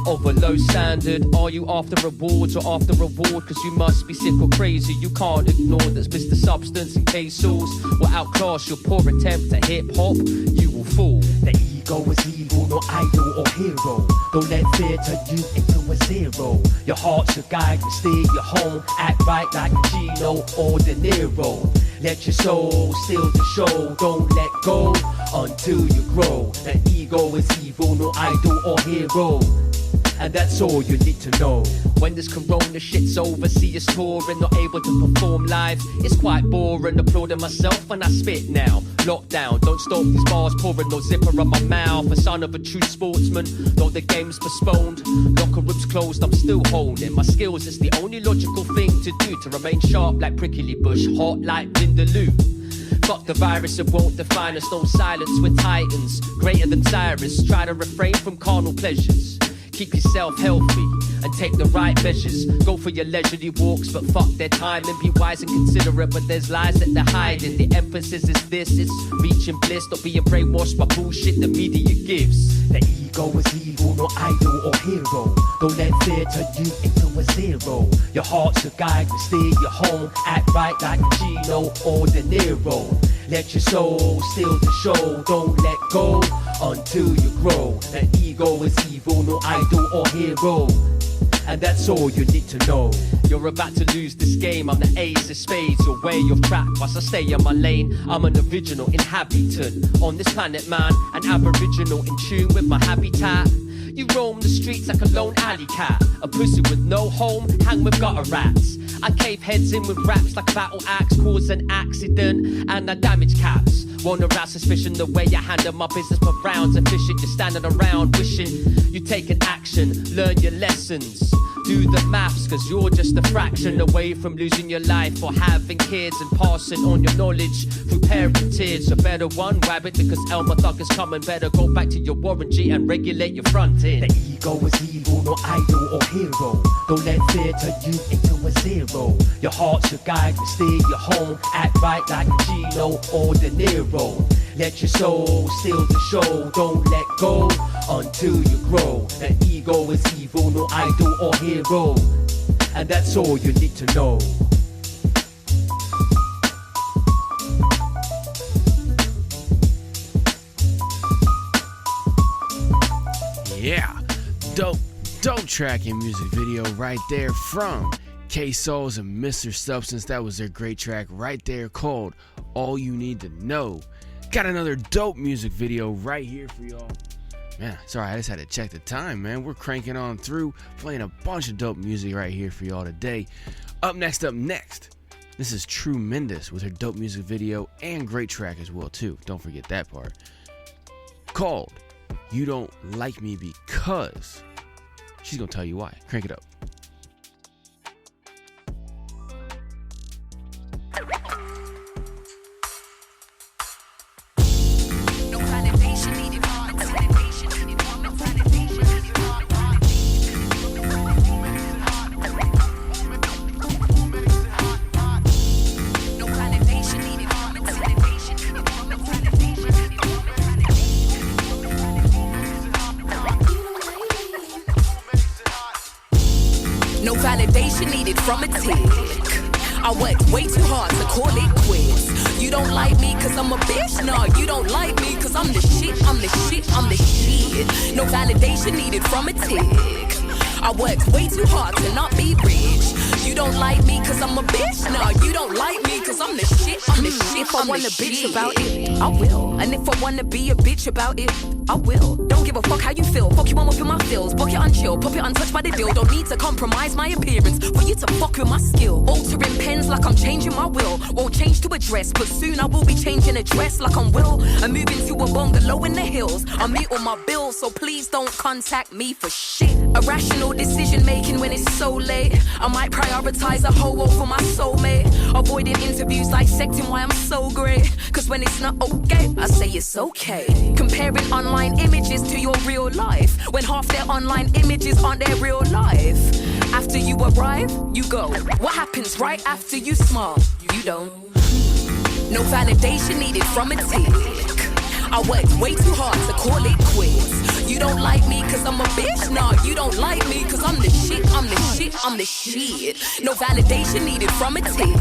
Over low standard, are you after rewards or after reward? Cause you must be sick or crazy, you can't ignore that's Mr. Substance and K-Saulz will outclass your poor attempt at hip-hop, you will fall. The ego is evil, no idol or hero. Don't let fear turn you into a zero. Your heart's your guide, you steer your home. Act right like Gino or De Niro. Let your soul steal the show, don't let go until you grow. The ego is evil, no idol or hero. And that's all you need to know. When this corona shit's over, see us touring, not able to perform live. It's quite boring, applauding myself when I spit now. Lockdown, don't stop these bars pouring, no zipper on my mouth. A son of a true sportsman, though the game's postponed. Locker rooms closed, I'm still holding my skills. It's the only logical thing to do, to remain sharp like prickly bush, hot like Vindaloo. Fuck the virus, it won't define us, no silence, we're titans. Greater than Cyrus, try to refrain from carnal pleasures. Keep yourself healthy and take the right measures. Go for your leisurely walks, but fuck their time and be wise and considerate. But there's lies that they're hiding. The emphasis is this, it's reaching bliss, not being brainwashed by bullshit the media gives. The ego is evil, no idol or hero. Don't let fear turn you into a zero. Your heart's your guide, you steer your home. Act right like Gino or De Niro. Let your soul steal the show, don't let go until you grow. The ego is evil, no idol or hero. And that's all you need to know. You're about to lose this game, I'm the ace of spades. You're way off track whilst I stay in my lane. I'm an original inhabitant on this planet, man. An aboriginal in tune with my habitat. You roam the streets like a lone alley cat. A pussy with no home, hang with gutter rats. I cave heads in with raps like a battle axe, cause an accident and I damage caps. Wanna arouse suspicion the way I handle my business for rounds. Efficient, you're standing around wishing you taken action. Learn your lessons, do the maths, cause you're just a fraction away from losing your life or having kids and passing on your knowledge through parentage. So better one rabbit because Elmer Thug is coming. Better go back to your warranty and regulate your front end. The ego is evil, no idol or hero. Don't let fear turn you into a zero. Your heart's your guide, you steer your home. Act right like Gino or De Niro. Let your soul steal the show, don't let go until you grow. The ego is evil, no idol or hero. And that's all you need to know. Yeah, dope track and music video right there from K-Saulz and Mr. Substance. That was their great track right there called All You Need to Know. Got another dope music video right here for y'all. Man, sorry, I just had to check the time, man. We're cranking on through, playing a bunch of dope music right here for y'all today. Up next, This is TrueMendous with her dope music video and great track as well too. Don't forget that part. Called You Don't Like Me Because. She's gonna tell you why. Crank it up. From a tick, I worked way too hard to call it quits. You don't like me cause I'm a bitch? No, you don't like me cause I'm the shit, I'm the shit, I'm the shit. No validation needed from a tick. I worked way too hard to not be rich. You don't like me cause I'm a bitch? No, you don't like me cause I'm the shit, I'm the shit. If I wanna bitch about it, I will. And if I wanna be a bitch about it, I will. Don't give a fuck how you feel. Fuck you, I'm up in my feels. Fuck it unchill, pop it untouched by the deal. Don't need to compromise my appearance for you to fuck with my skill. Altering pens like I'm changing my will. Won't change to a dress, but soon I will be changing a dress like I'm Will. I'm moving to a bungalow in the hills. I meet all my bills, so please don't contact me for shit. Irrational decision making when it's so late. I might prioritize a hoe over my soulmate. Avoiding interviews, dissecting why I'm so great. Cause when it's not okay, I say it's okay. Comparing online images to your real life, when half their online images aren't their real life. After you arrive, you go. What happens right after you smile? You don't. No validation needed from a tick. I worked way too hard to call it quits. You don't like me cause I'm a bitch? No, you don't like me cause I'm the shit, I'm the shit, I'm the shit. No validation needed from a tick.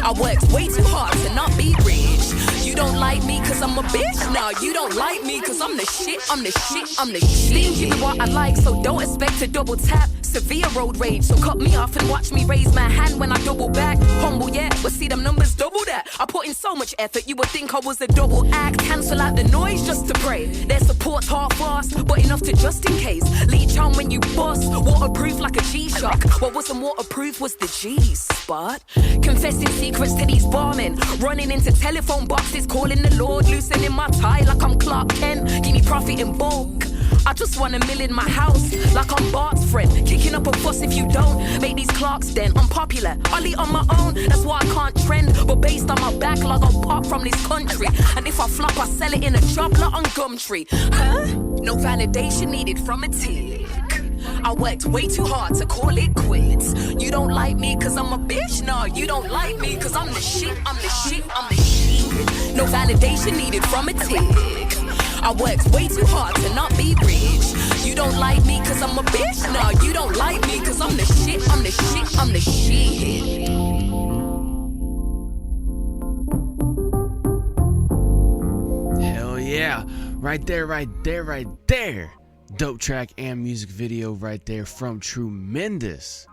I worked way too hard to not be rich. You don't like me cause I'm a bitch? No, you don't like me cause I'm the shit, I'm the shit, I'm the shit. Stingy with what I like, so don't expect a double tap. Severe road rage, so cut me off and watch me raise my hand when I double back. Humble, yeah, but see them numbers double that. I put in so much effort, you would think I was a double act. Cancel out the noise just to pray. Their support's half-assed, but enough to just in case. Leech on when you bust, waterproof like a G-Shock. What wasn't waterproof was the G-spot. Confessing secrets to these barmen, running into telephone boxes, calling the Lord, loosening my tie like I'm Clark Kent. Give me profit in bulk. I just want $1 million in my house, like I'm Bart's friend. Kicking up a fuss if you don't make these clocks then. I'm popular, I'll eat on my own, that's why I can't trend. But based on my backlog, I'll pop from this country. And if I flop, I sell it in a chocolate on Gumtree. Huh? No validation needed from a tick. I worked way too hard to call it quits. You don't like me cause I'm a bitch? No, you don't like me cause I'm the shit, I'm the shit, I'm the shit. No validation needed from a tick. I worked way too hard to not be rich. You don't like me cause I'm a bitch? No, you don't like me cause I'm the shit, I'm the shit, I'm the shit. Hell yeah. Right there, right there, right there. Dope track and music video right there from TrueMendous.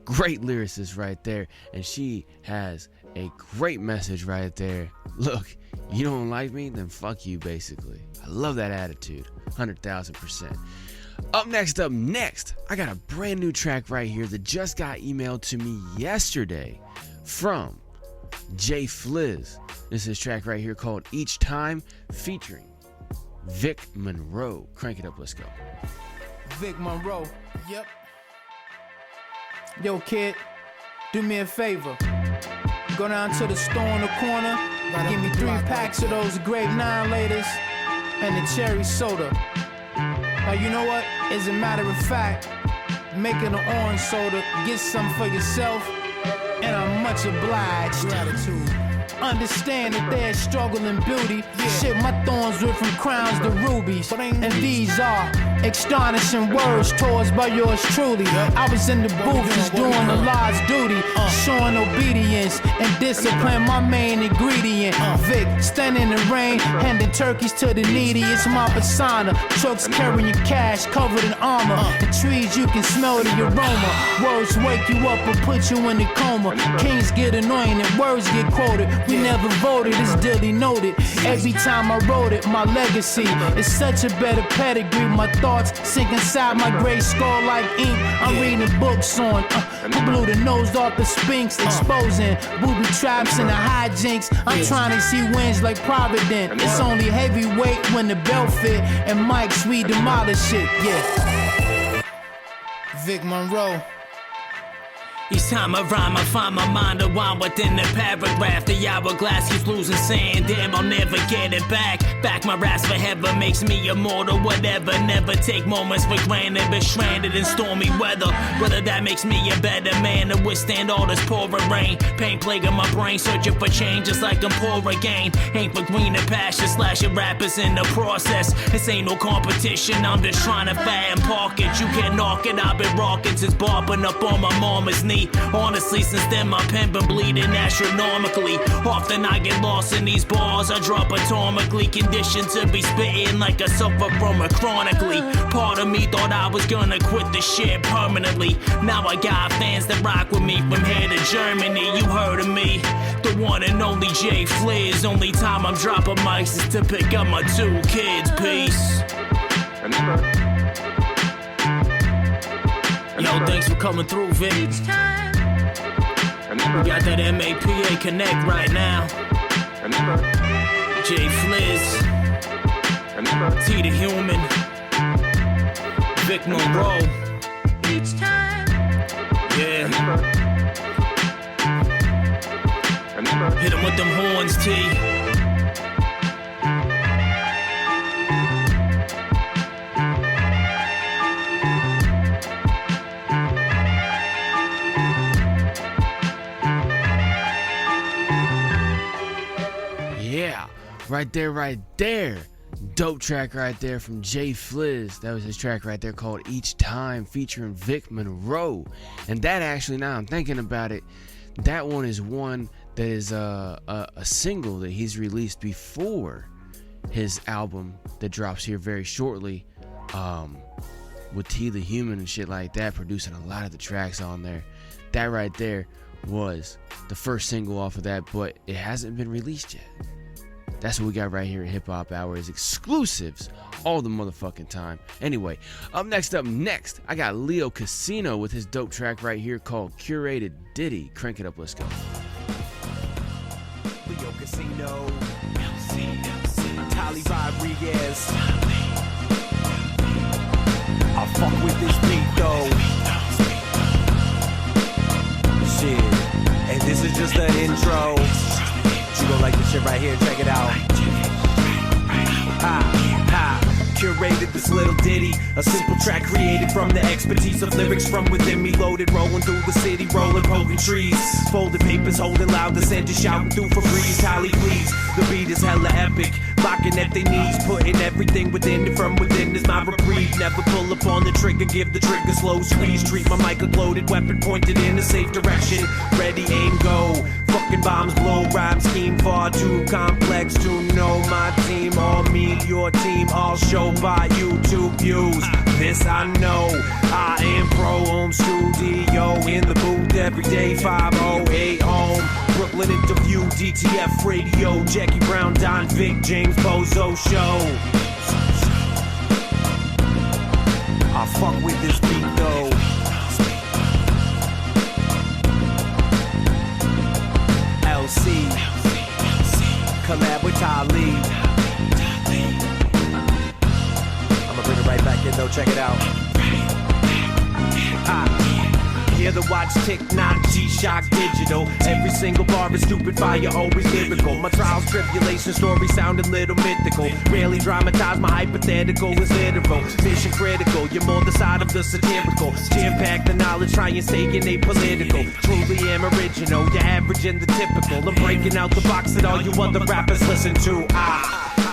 Great lyricist right there. And she has a great message right there. Look, you don't like me? Then fuck you, basically. I love that attitude. 100,000%. Up next, I got a brand new track right here that just got emailed to me yesterday from JFliz. This is a track right here called Each Time featuring Vic Monroe. Crank it up, let's go. Vic Monroe. Yep. Yo, kid, do me a favor. Go down to the store in the corner and give me 3 packs of those grape 9-laters and the cherry soda. Now, you know what? As a matter of fact, making an orange soda, get some for yourself, and I'm much obliged. Gratitude. Understand that there's struggle in beauty. Shit, my thorns went from crowns to rubies. And these are astonishing words towards by yours truly. I was in the booth just doing the Lord's duty, showing obedience and discipline, my main ingredient. Vic, standing in the rain, handing turkeys to the needy. It's my persona. Trucks carrying cash covered in armor. The trees you can smell the aroma. Words wake you up and put you in a coma. Kings get anointed, words get quoted. You never voted, it's Dilly noted. Every time I wrote it, my legacy is such a better pedigree. My thoughts sink inside my gray skull like ink. I'm reading books on who blew the nose off the Sphinx, exposing booby traps and the hijinks. I'm trying to see wins like Providence. It's only heavyweight when the belt fit, and Mike's we demolish it. Yeah. Vic Monroe. Each time I rhyme, I find my mind unwound within the paragraph. The hourglass keeps losing sand, damn, I'll never get it back. Back my raps forever makes me immortal, whatever. Never take moments for granted, but stranded in stormy weather. Whether that makes me a better man to withstand all this pouring rain. Pain plaguing my brain, searching for change just like I'm poor again. Ain't for greener pasture, slashing rappers in the process. This ain't no competition, I'm just trying to fat and park it. You can knock it, I've been rocking since barbing up on my mama's knee. Honestly, since then my pen been bleeding astronomically. Often I get lost in these bars, I drop atomically. Conditioned to be spitting like I suffer from it chronically. Part of me thought I was gonna quit the shit permanently. Now I got fans that rock with me from here to Germany. You heard of me, the one and only JFliz. Only time I'm dropping mics is to pick up my 2 kids. Peace. Yo, thanks for coming through, Vic. We got that MAPA Connect right now. JFliz, TeeDewitt, Vic Monroe. Yeah. Hit him with them horns, T. Right there. Dope track right there from JFliz. That was his track right there called Each Time, featuring Vic Monroe. And that actually, now I'm thinking about it, that one is one that is a single that he's released before his album that drops here very shortly, with TeeDewitt and shit like that, producing a lot of the tracks on there. That right there was the first single off of that, but it hasn't been released yet. That's what we got right here at Hip Hop Hour, is exclusives all the motherfucking time. Anyway, up next, I got Leo CaSeeNo with his dope track right here called Curated Ditty. Crank it up, let's go. Leo CaSeeNo, Tali Rodriguez. I fuck with this beat though. Shit, and this is just the intro. You gon' like this shit right here, check it out. Curated this little ditty, a simple track created from the expertise of lyrics from within me, loaded, rolling through the city, rolling potent trees, folded papers, holding loud, the center shouting through for breeze. Tally, please, the beat is hella epic, locking at their knees, putting everything within it from within is my reprieve. Never pull up on the trigger, give the trigger slow squeeze, treat my mic a loaded weapon pointed in a safe direction, ready, aim, go. Fucking bombs blow, rhyme scheme far too complex to know. My team, all me, your team, all show by YouTube views. This I know, I am pro home studio in the booth every day, 508 home. Brooklyn interview, DTF radio, Jackie Brown, Don Vic, James Bozo show. I fuck with this beat though. LC, collab with Talib. I'ma bring it right back in though, check it out. Hear the watch tick, not G-Shock digital. Every single bar is stupid fire, always lyrical. My trials, tribulation story sounded little mythical. Rarely dramatize, my hypothetical is literal. Mission critical, you're more the side of the satirical. Jam-pack the knowledge, try and stay in a political. Truly am original, you're average and the typical. I'm breaking out the box that all you other rappers listen to.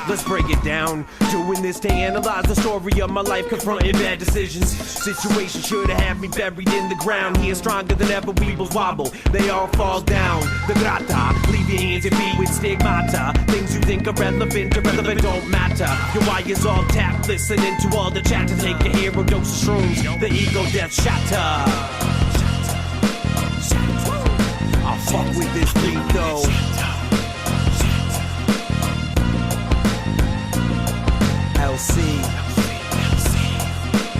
Let's break it down. Doing this to analyze the story of my life, confronting bad decisions. Situation should have had me buried in the ground. Here stronger than ever, weebles wobble, they all fall down. The grata, leave your hands and feet with stigmata. Things you think are relevant, irrelevant don't matter. Your wires all tapped, listening to all the chatter. Take a hero dose of shrooms, the ego death shatter. I'll fuck with this beat though. LC,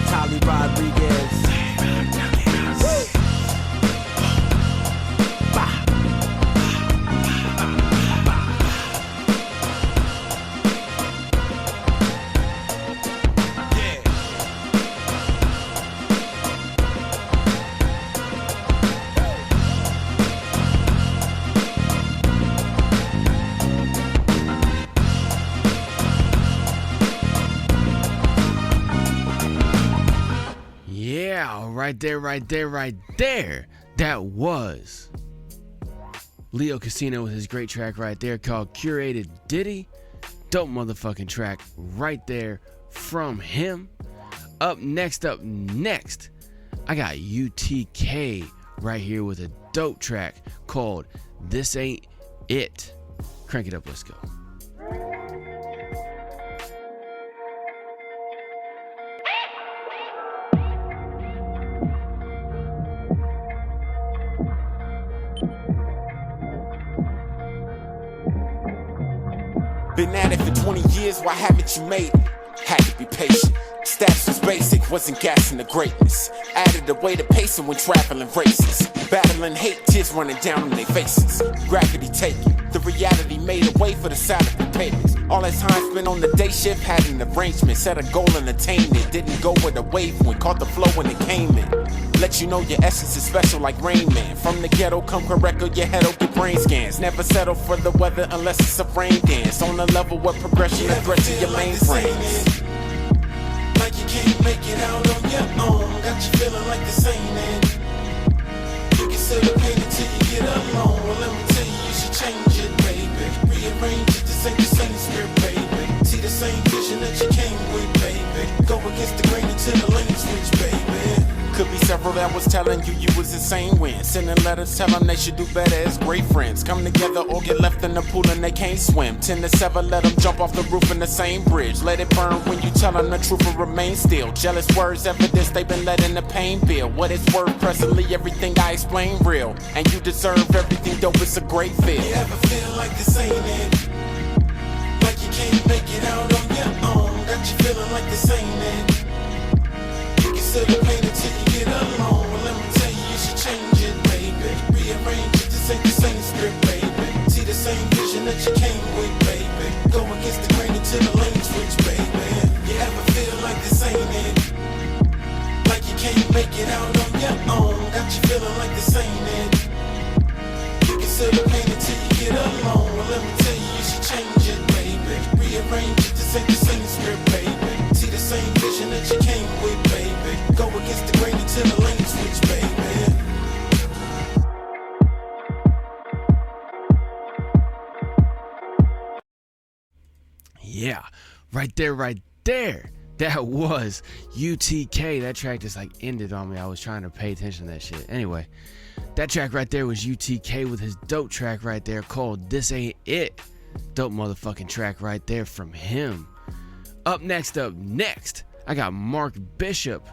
Tali Rodriguez. Right there. That was Leo CaSeeNo with his great track right there called Curated Ditty. Dope motherfucking track right there from him. Up next, I got UTK right here with a dope track called This Ain't It. Crank it up, let's go. Been at it for 20 years, why haven't you made it? Had to be patient. Stats was basic, wasn't gassing the greatness. Added a way to pacing when traveling races. Battling hate, tears running down on their faces. Gravity taken, the reality made a way for the salary payments. All that time spent on the day shift had an arrangement. Set a goal and attained it. Didn't go with the wave when caught the flow when it came in. Let you know your essence is special like Rain Man. From the ghetto, come correct or your head will get brain scans. Never settle for the weather unless it's a rain dance. On a level where progression and threat to your mainframes. Like you can't make it out on your own. Got you feeling like this ain't it. You can still pain until you get alone. Well, let me tell you, you should change it, baby. Rearrange it, this ain't the same spirit, baby. See the same vision that you came with, baby. Go against the grain until the lane switch, baby. Could be several that was telling you was insane when sending letters telling they should do better as great friends. Come together or get left in the pool and they can't swim. 10 to 7, let them jump off the roof in the same bridge. Let it burn when you tell them the truth will remain still. Jealous words, evidence they've been letting the pain build. What it's worth, presently everything I explain real. And you deserve everything dope, it's a great feel. You ever feel like this ain't it? Like you can't make it out on your own. Got you feeling like this ain't it? You can still pain until you get alone. Well, let me tell you, you should change it, baby. Rearrange it, this ain't the same script, baby. See the same vision that you came with, baby. Go against the grain until the lane switch, baby. You ever feel like this ain't it? Like you can't make it out on your own. Got you feeling like this ain't it? You can still pain until you get alone. Well, let me tell you, you should change it, baby. Rearrange it, this ain't the same script, baby. See the same vision that you came with, baby. Go against the grain until the lane switch, baby. Yeah, right there. That was UTK. That track just like ended on me. I was trying to pay attention to that shit. Anyway, that track right there was UTK with his dope track right there called This Ain't It. Dope motherfucking track right there from him. Up next, I got Marc Bishop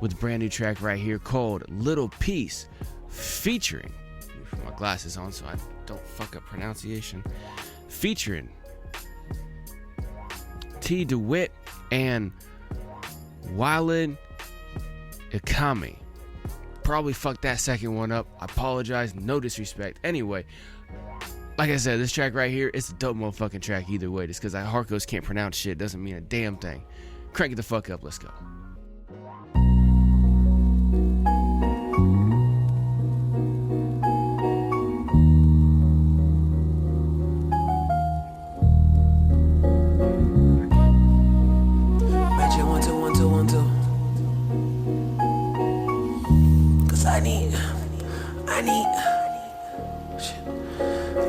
with a brand new track right here called Little Piece, featuring, put my glasses on so I don't fuck up pronunciation, featuring TeeDewitt and Oualid Ekami. Probably fucked that second one up. I apologize, no disrespect. Anyway, like I said, this track right here, it's a dope motherfucking track either way. Just because Harkos can't pronounce shit doesn't mean a damn thing. Crank it the fuck up, let's go.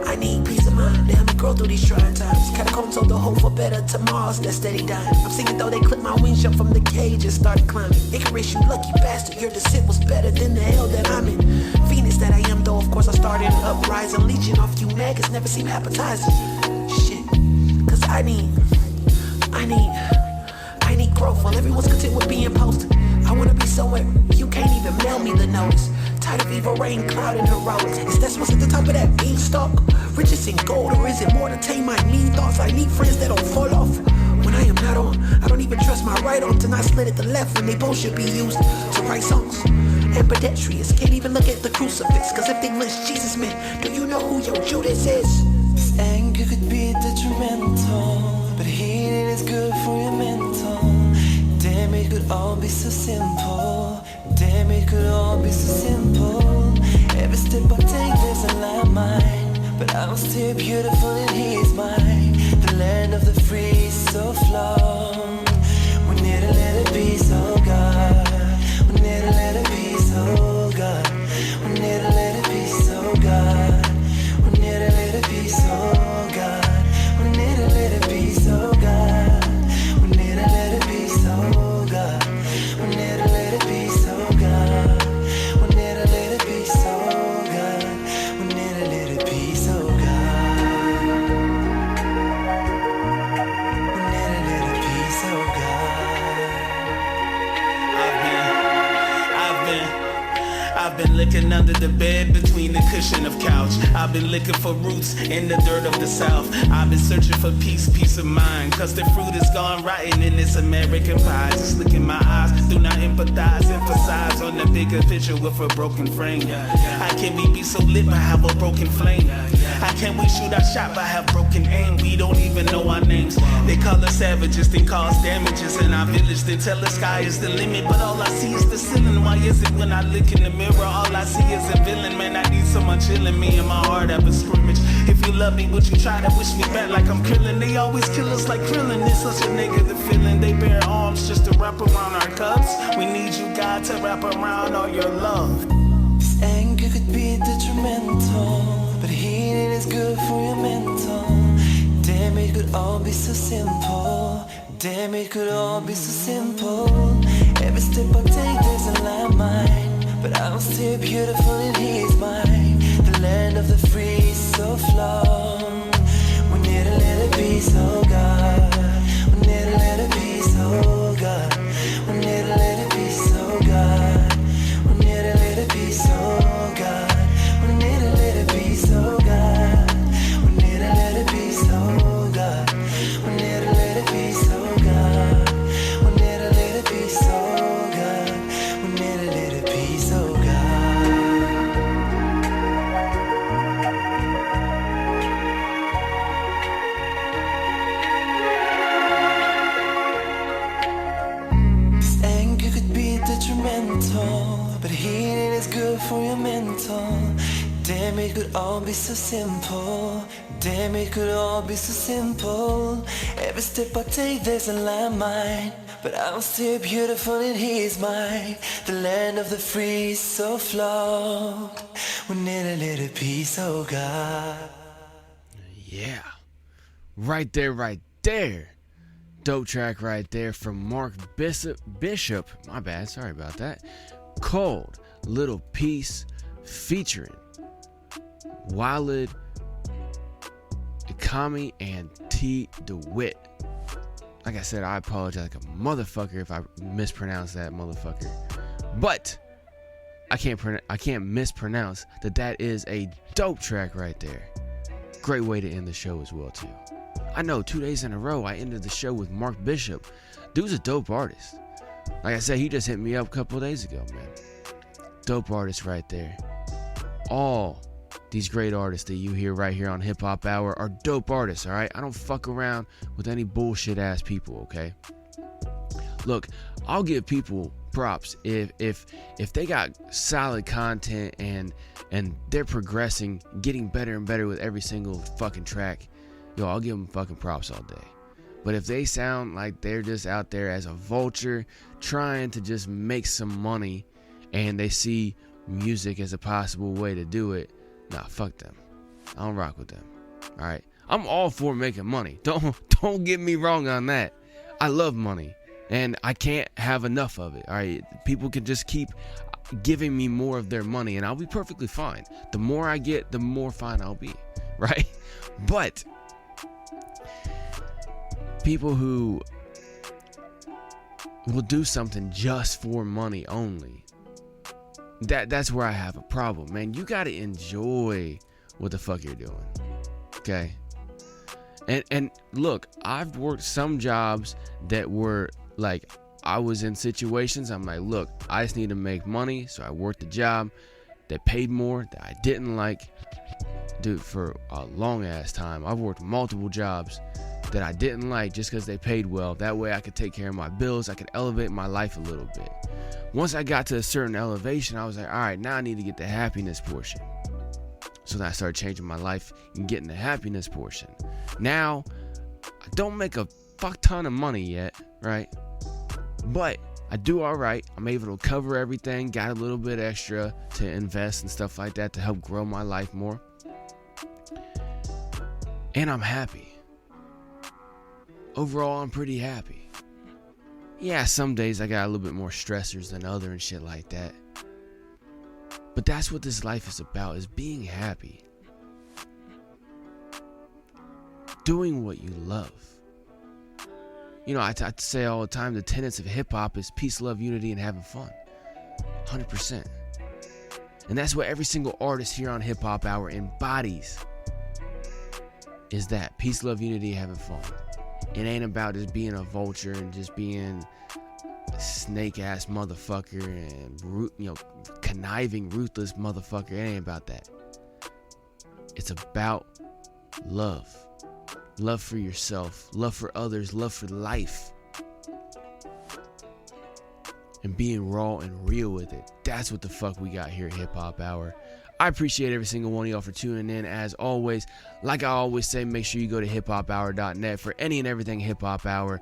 I need peace of mind to help me grow through these trying times. Catacombs hold the hope for better tomorrows that steady dying. I'm singing though they clipped my wings up from the cage and started climbing. Icarus, you lucky bastard, your descent was better than the hell that I'm in. Phoenix that I am though, of course I started an uprising. Leeching off you maggots never seem appetizing. Shit, cause I need growth while everyone's content with being posted. I wanna be somewhere you can't even mail me the notice. Tired of evil rain, cloud, and heroics. Is that what's at the top of that beanstalk? Riches in gold, or is it more to tame my mean thoughts? I need friends that don't fall off when I am not on. I don't even trust my right arm to not split at the left when they both should be used to write songs. And pedestrians can't even look at the crucifix, cause if they lynch Jesus, man, do you know who your Judas is? This anger could be detrimental, but healing is good for your mental. Damn, it could all be so simple. Damn, it could all be so simple. Every step I take, there's a landmine, but I'm still beautiful in his mind. The land of the free is so flawed. We need to let it be, so God. We need to let it be, so God. We need to let it be, so God. We need to let it be, so God. We need to let it be, so God. We need to let it be, so God. We need to let it be, so God. We need to let it be, so God. We need to let it be, so God. We need to let it be, so God. I've been looking under the bed between the cushion of couch. I've been looking for roots in the dirt of the South. I've been searching for peace of mind, cause the fruit is gone rotten in this American pie. Just look in my eyes, do not empathize, emphasize on the bigger picture with a broken frame. How can we be so lit but have a broken flame? How can we shoot our shot but have broken aim? We don't even know our names. They call us savages, then cause damages in our village, then tell the sky is the limit, but all I see is the ceiling. Why is it when I look in the mirror, all I see is a villain? Man, I need someone chilling. Me and my heart have a scrimmage. If you love me, would you try to wish me back like I'm killing? They always kill us like Krillin. It's such a negative feeling. They bear arms just to wrap around our cups. We need you, God, to wrap around all your love. This anger could be detrimental, but healing is good for your mental. Damn, it could all be so simple. Damn, it could all be so simple. Every step I take, there's a landmine, but I'm still beautiful in his mind. The land of the free is so flawed. We need to let it be, so God. We need to let it be, so God. We need to let it be, so God. We need to let it be, so God. We need to let it be, so God. We need to let it be, so God. We need to let it be, so God. We need to let it be, so God. We need to let it be, so God. This anger could be detrimental, but healing is good for your mental. Damn, it could all be so simple. Damn, it could all be so simple. Every step I take, there's a landmine, but I'm still beautiful in his mind. The land of the free is so flawed. We need to let it be, so God. Yeah. Right there. Dope track right there from Marc Bishop. My bad, sorry about that. Called Little Piece, featuring Oualid, Ekami, and TeeDewitt. Like I said, I apologize like a motherfucker if I mispronounce that motherfucker. But I can't mispronounce that is a dope track right there. Great way to end the show as well too. I know 2 days in a row I ended the show with Marc Bishop. Dude's a dope artist. Like I said, he just hit me up a couple days ago, man. Dope artist right there. All these great artists that you hear right here on Hip Hop Hour are dope artists, all right? I don't fuck around with any bullshit ass people, okay? Look, I'll give people props if they got solid content and they're progressing, getting better and better with every single fucking track. Yo, I'll give them fucking props all day. But if they sound like they're just out there as a vulture trying to just make some money and they see music as a possible way to do it, nah, fuck them. I don't rock with them. All right, I'm all for making money. Don't get me wrong on that. I love money, and I can't have enough of it. All right, people can just keep giving me more of their money, and I'll be perfectly fine. The more I get, the more fine I'll be. Right? But people who will do something just for money only, that's where I have a problem, man. You gotta enjoy what the fuck you're doing, okay? And look, I've worked some jobs that were like, I was in situations, I'm like, look, I just need to make money. So I worked a job that paid more, that I didn't like. Dude, for a long ass time, I've worked multiple jobs that I didn't like just because they paid well. That way I could take care of my bills. I could elevate my life a little bit. Once I got to a certain elevation, I was like, all right, now I need to get the happiness portion. So then I started changing my life and getting the happiness portion. Now, I don't make a fuck ton of money yet, right? But I do all right. I'm able to cover everything, got a little bit extra to invest and stuff like that to help grow my life more. And I'm happy. Overall, I'm pretty happy. Yeah, some days I got a little bit more stressors than other and shit like that. But that's what this life is about, is being happy. Doing what you love. You know, I say all the time, the tenets of hip-hop is peace, love, unity, and having fun. 100%. And that's what every single artist here on HipHop Hour embodies. Is that peace, love, unity, having fun. It ain't about just being a vulture and just being a snake-ass motherfucker and, conniving, ruthless motherfucker. It ain't about that. It's about love. Love for yourself. Love for others. Love for life. And being raw and real with it. That's what the fuck we got here at HipHop Hour. I appreciate every single one of y'all for tuning in. As always, like I always say, make sure you go to hiphophour.net for any and everything HipHop Hour.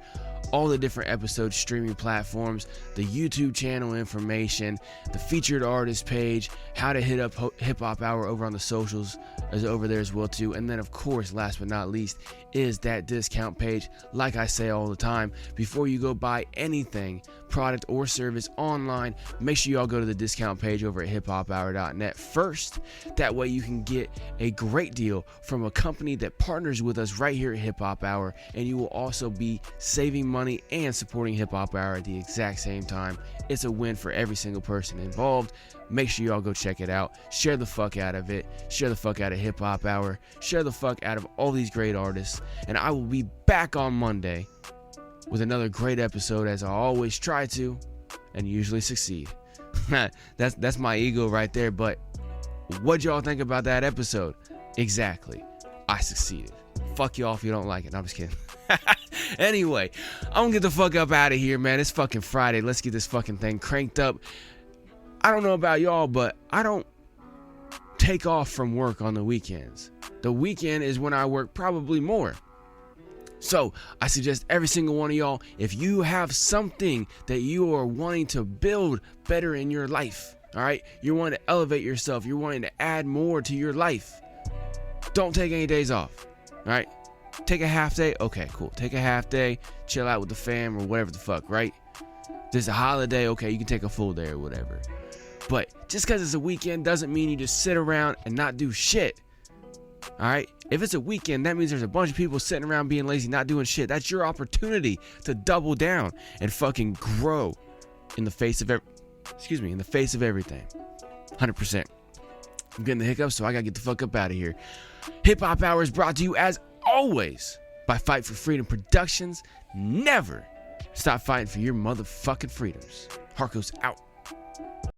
All the different episodes, streaming platforms, the YouTube channel information, the featured artist page, how to hit up HipHop Hour over on the socials is over there as well too. And then of course, last but not least, is that discount page. Like I say all the time, before you go buy anything, product or service online, make sure y'all go to the discount page over at hiphophour.net first. That way you can get a great deal from a company that partners with us right here at HipHop Hour, and you will also be saving money and supporting HipHop Hour at the exact same time. It's a win for every single person involved. Make sure y'all go check it out. Share the fuck out of it. Share the fuck out of HipHop Hour. Share the fuck out of all these great artists. And I will be back on Monday with another great episode, as I always try to and usually succeed. That's my ego right there. But what'd y'all think about that episode? Exactly. I succeeded. Fuck y'all if you don't like it. No, I'm just kidding. Anyway, I'm gonna get the fuck up out of here, man. It's fucking Friday. Let's get this fucking thing cranked up. I don't know about y'all, but I don't take off from work on the weekends. The weekend is when I work probably more. So I suggest every single one of y'all, if you have something that you are wanting to build better in your life, all right, you're wanting to elevate yourself, you're wanting to add more to your life, don't take any days off. All right, take a half day. Okay, cool. Take a half day, chill out with the fam or whatever the fuck, right? There's a holiday. Okay, you can take a full day or whatever. But just because it's a weekend doesn't mean you just sit around and not do shit. All right, if it's a weekend, that means there's a bunch of people sitting around being lazy, not doing shit. That's your opportunity to double down and fucking grow in the face of in the face of everything. 100%. I'm getting the hiccups, so I gotta get the fuck up out of here. HipHop Hour is brought to you, as always, by Fight for Freedom Productions. Never stop fighting for your motherfucking freedoms. Harkos out.